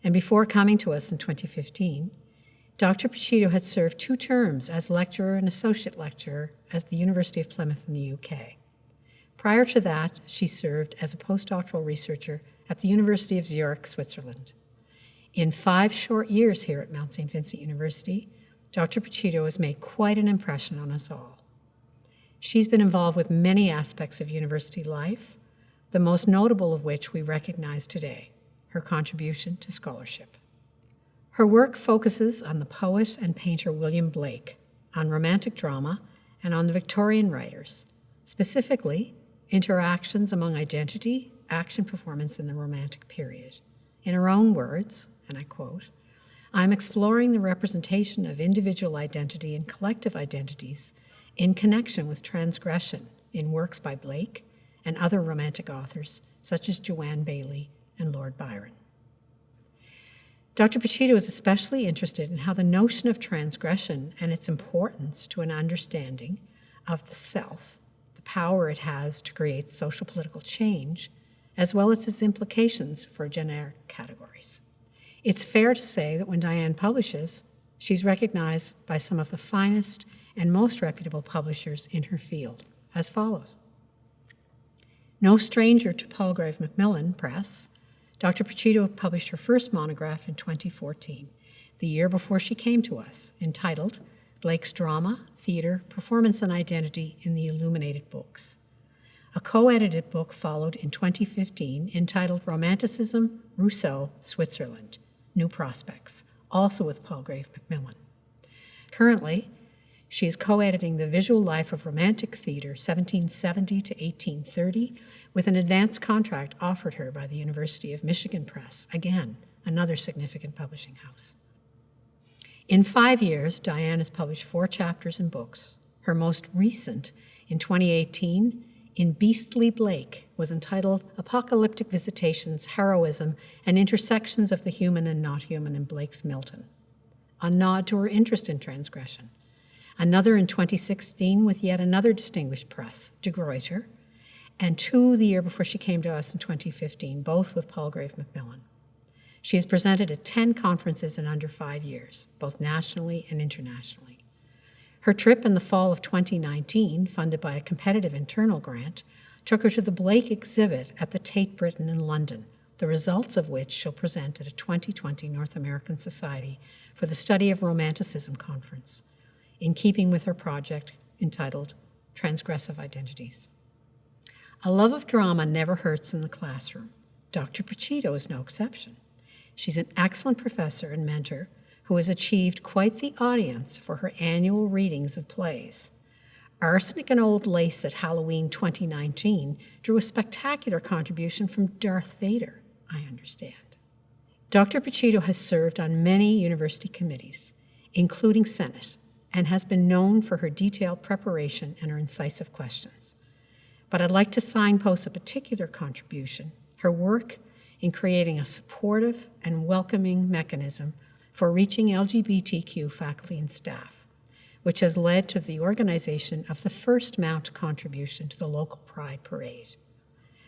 and before coming to us in 2015, Dr. Piccido had served 2 terms as lecturer and associate lecturer at the University of Plymouth in the UK. Prior to that, she served as a postdoctoral researcher at the University of Zurich, Switzerland. In 5 short years here at Mount St. Vincent University, Dr. Piccido has made quite an impression on us all. She's been involved with many aspects of university life, the most notable of which we recognize today, her contribution to scholarship. Her work focuses on the poet and painter William Blake, on romantic drama and on the Victorian writers, specifically interactions among identity, action, performance in the Romantic period. In her own words, and I quote, "I'm exploring the representation of individual identity and collective identities in connection with transgression in works by Blake and other Romantic authors such as Joanne Baillie and Lord Byron." Dr. Pachito is especially interested in how the notion of transgression and its importance to an understanding of the self, the power it has to create social political change, as well as its implications for generic categories. It's fair to say that when Diane publishes, she's recognized by some of the finest and most reputable publishers in her field, as follows. No stranger to Palgrave Macmillan Press, Dr. Pachito published her first monograph in 2014, the year before she came to us, entitled Blake's Drama, Theater, Performance and Identity in the Illuminated Books. A co-edited book followed in 2015 entitled Romanticism, Rousseau, Switzerland, New Prospects, also with Palgrave Macmillan. Currently, she is co-editing The Visual Life of Romantic Theatre, 1770 to 1830, with an advanced contract offered her by the University of Michigan Press, again, another significant publishing house. In 5 years, Diane has published 4 chapters and books. Her most recent, in 2018, In Beastly Blake, was entitled Apocalyptic Visitations, Heroism, and Intersections of the Human and Not Human in Blake's Milton, a nod to her interest in transgression. Another in 2016 with yet another distinguished press, De Gruyter, and 2 the year before she came to us in 2015, both with Palgrave Macmillan. She has presented at 10 conferences in under 5 years, both nationally and internationally. Her trip in the fall of 2019, funded by a competitive internal grant, took her to the Blake exhibit at the Tate Britain in London, the results of which she'll present at a 2020 North American Society for the Study of Romanticism conference, in keeping with her project entitled Transgressive Identities. A love of drama never hurts in the classroom. Dr. Pachito is no exception. She's an excellent professor and mentor who has achieved quite the audience for her annual readings of plays. Arsenic and Old Lace at Halloween 2019 drew a spectacular contribution from Darth Vader, I understand. Dr. Pachito has served on many university committees, including Senate, and has been known for her detailed preparation and her incisive questions. But I'd like to signpost a particular contribution, her work in creating a supportive and welcoming mechanism for reaching LGBTQ faculty and staff, which has led to the organization of the first Mount contribution to the local Pride Parade.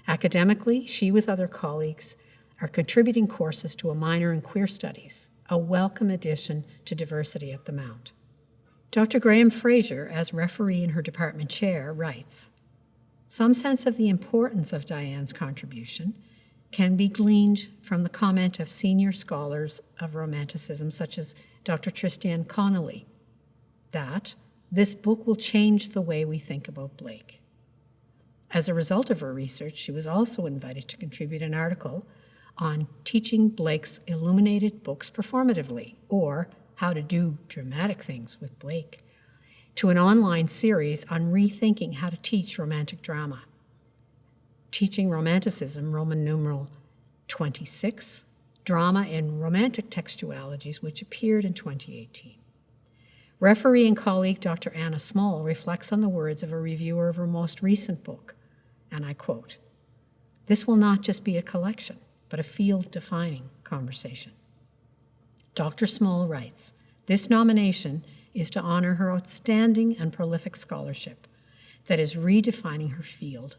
Academically, she with other colleagues are contributing courses to a minor in queer studies, a welcome addition to diversity at the Mount. Dr. Graham Fraser, as referee and her department chair, writes, "Some sense of the importance of Diane's contribution can be gleaned from the comment of senior scholars of Romanticism, such as Dr. Tristan Connolly, that this book will change the way we think about Blake." As a result of her research, she was also invited to contribute an article on teaching Blake's illuminated books performatively, or how to do dramatic things with Blake, to an online series on rethinking how to teach romantic drama. Teaching Romanticism, Roman numeral 26, Drama in Romantic Textualities, which appeared in 2018. Referee and colleague Dr. Anna Small reflects on the words of a reviewer of her most recent book, and I quote, "This will not just be a collection, but a field-defining conversation." Dr. Small writes, "This nomination is to honor her outstanding and prolific scholarship that is redefining her field,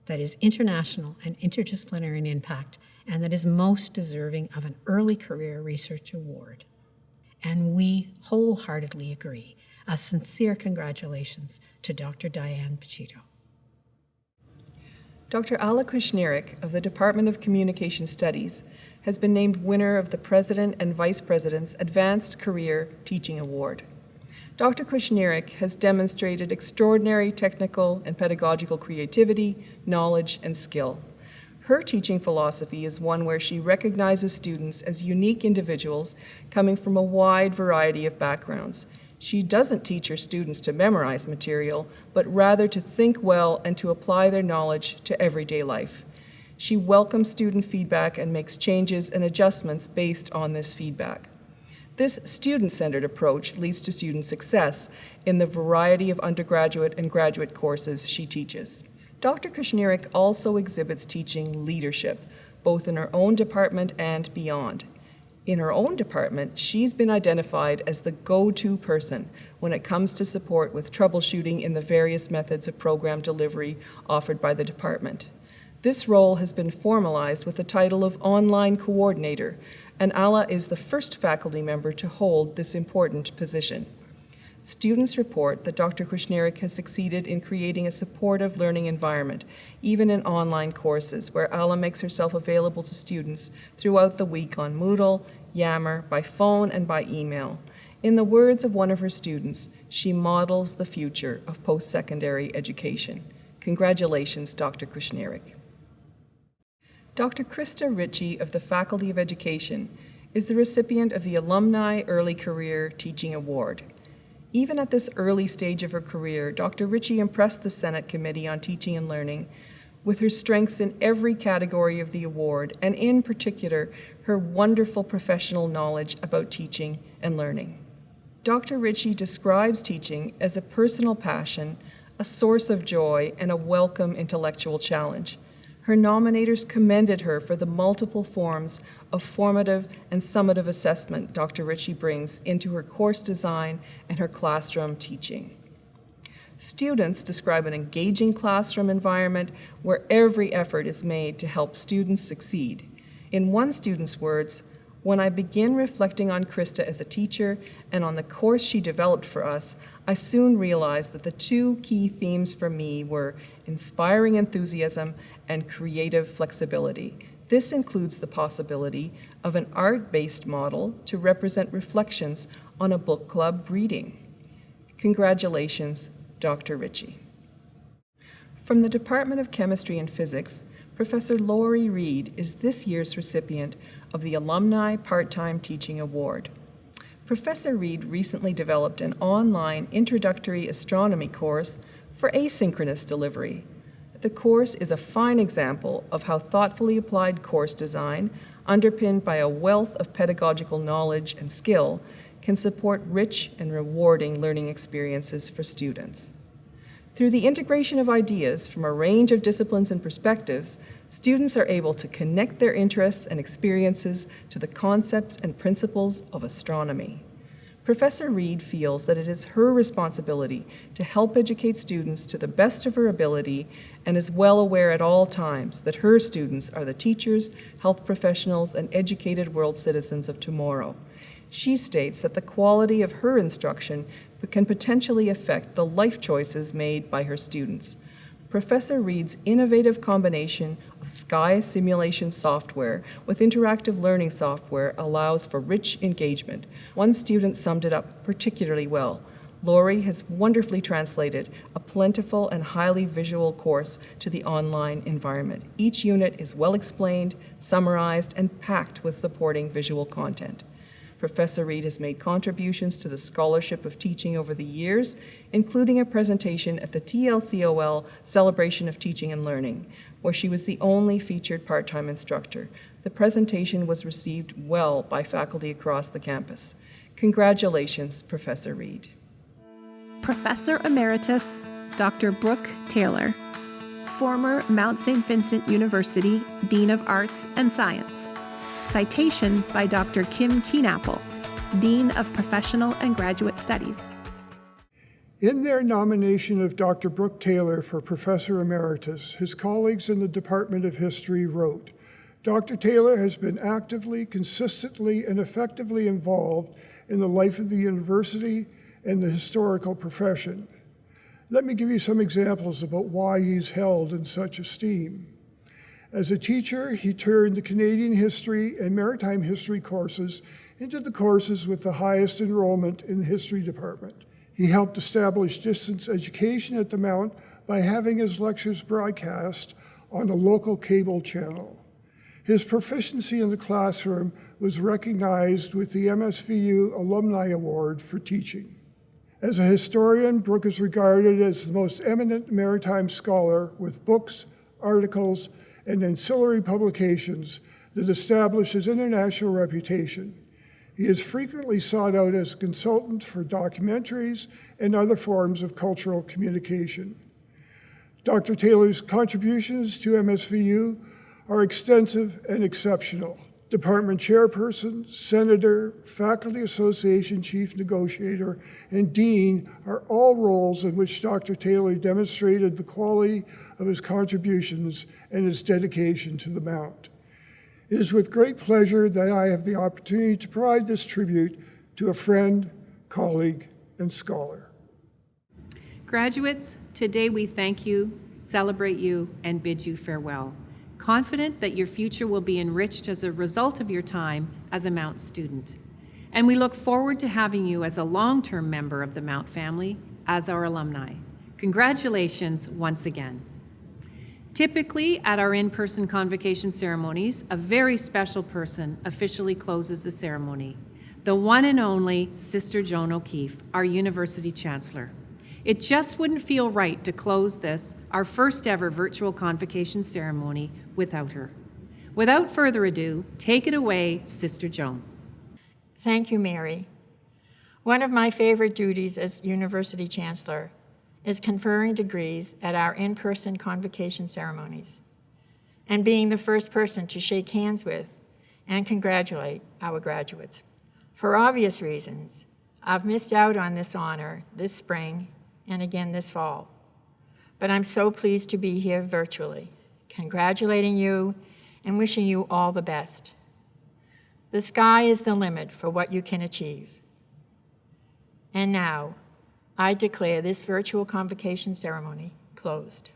that is international and interdisciplinary in impact, and that is most deserving of an early career research award." And we wholeheartedly agree. A sincere congratulations to Dr. Diane Pachito. Dr. Alla Krishnirik of the Department of Communication Studies has been named winner of the President and Vice President's Advanced Career Teaching Award. Dr. Krishnirik has demonstrated extraordinary technical and pedagogical creativity, knowledge, and skill. Her teaching philosophy is one where she recognizes students as unique individuals coming from a wide variety of backgrounds, She doesn't teach her students to memorize material, but rather to think well and to apply their knowledge to everyday life. She welcomes student feedback and makes changes and adjustments based on this feedback. This student-centered approach leads to student success in the variety of undergraduate and graduate courses she teaches. Dr. Kushnirik also exhibits teaching leadership, both in her own department and beyond. In her own department, she's been identified as the go-to person when it comes to support with troubleshooting in the various methods of program delivery offered by the department. This role has been formalized with the title of Online Coordinator, and Ala is the first faculty member to hold this important position. Students report that Dr. Kushnirik has succeeded in creating a supportive learning environment, even in online courses, where Ala makes herself available to students throughout the week on Moodle, Yammer, by phone, and by email. In the words of one of her students, she models the future of post-secondary education. Congratulations, Dr. Kushnirik. Dr. Krista Ritchie of the Faculty of Education is the recipient of the Alumni Early Career Teaching Award. Even at this early stage of her career, Dr. Ritchie impressed the Senate Committee on Teaching and Learning with her strengths in every category of the award, and in particular, her wonderful professional knowledge about teaching and learning. Dr. Ritchie describes teaching as a personal passion, a source of joy, and a welcome intellectual challenge. Her nominators commended her for the multiple forms of formative and summative assessment Dr. Ritchie brings into her course design and her classroom teaching. Students describe an engaging classroom environment where every effort is made to help students succeed. In one student's words, "When I begin reflecting on Krista as a teacher and on the course she developed for us, I soon realized that the two key themes for me were inspiring enthusiasm and creative flexibility. This includes the possibility of an art-based model to represent reflections on a book club reading." Congratulations, Dr. Ritchie. From the Department of Chemistry and Physics, Professor Lori Reed is this year's recipient of the Alumni Part-Time Teaching Award. Professor Reed recently developed an online introductory astronomy course for asynchronous delivery. The course is a fine example of how thoughtfully applied course design, underpinned by a wealth of pedagogical knowledge and skill, can support rich and rewarding learning experiences for students. Through the integration of ideas from a range of disciplines and perspectives, students are able to connect their interests and experiences to the concepts and principles of astronomy. Professor Reed feels that it is her responsibility to help educate students to the best of her ability and is well aware at all times that her students are the teachers, health professionals, and educated world citizens of tomorrow. She states that the quality of her instruction can potentially affect the life choices made by her students. Professor Reed's innovative combination of Sky simulation software with interactive learning software allows for rich engagement. One student summed it up particularly well. Lori has wonderfully translated a plentiful and highly visual course to the online environment. Each unit is well explained, summarized, and packed with supporting visual content. Professor Reed has made contributions to the scholarship of teaching over the years, including a presentation at the TLCOL Celebration of Teaching and Learning, where she was the only featured part-time instructor. The presentation was received well by faculty across the campus. Congratulations, Professor Reed. Professor Emeritus Dr. Brooke Taylor, former Mount St. Vincent University Dean of Arts and Science. Citation by Dr. Kim Keenapple, Dean of Professional and Graduate Studies. In their nomination of Dr. Brooke Taylor for Professor Emeritus, his colleagues in the Department of History wrote, "Dr. Taylor has been actively, consistently, and effectively involved in the life of the university and the historical profession. Let me give you some examples about why he's held in such esteem. As a teacher, he turned the Canadian history and maritime history courses into the courses with the highest enrollment in the history department. He helped establish distance education at the Mount by having his lectures broadcast on a local cable channel. His proficiency in the classroom was recognized with the MSVU Alumni Award for teaching. As a historian, Brooke is regarded as the most eminent maritime scholar with books, articles, and ancillary publications that establish his international reputation. He is frequently sought out as a consultant for documentaries and other forms of cultural communication. Dr. Taylor's contributions to MSVU are extensive and exceptional. Department chairperson, senator, faculty association chief negotiator, and dean are all roles in which Dr. Taylor demonstrated the quality of his contributions and his dedication to the Mount. It is with great pleasure that I have the opportunity to provide this tribute to a friend, colleague, and scholar. Graduates, today we thank you, celebrate you, and bid you farewell, confident that your future will be enriched as a result of your time as a Mount student. And we look forward to having you as a long-term member of the Mount family as our alumni. Congratulations once again. Typically, at our in-person convocation ceremonies, a very special person officially closes the ceremony, the one and only Sister Joan O'Keefe, our University Chancellor. It just wouldn't feel right to close this, our first ever virtual convocation ceremony, without her. Without further ado, take it away, Sister Joan. Thank you, Mary. One of my favorite duties as University Chancellor is conferring degrees at our in-person convocation ceremonies and being the first person to shake hands with and congratulate our graduates. For obvious reasons, I've missed out on this honor this spring and again this fall, but I'm so pleased to be here virtually, congratulating you and wishing you all the best. The sky is the limit for what you can achieve. And now, I declare this virtual convocation ceremony closed.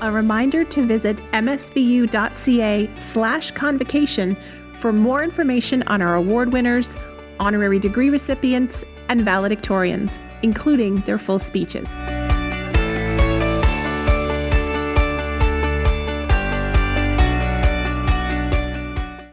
A reminder to visit msvu.ca/convocation for more information on our award winners, honorary degree recipients, and valedictorians, including their full speeches.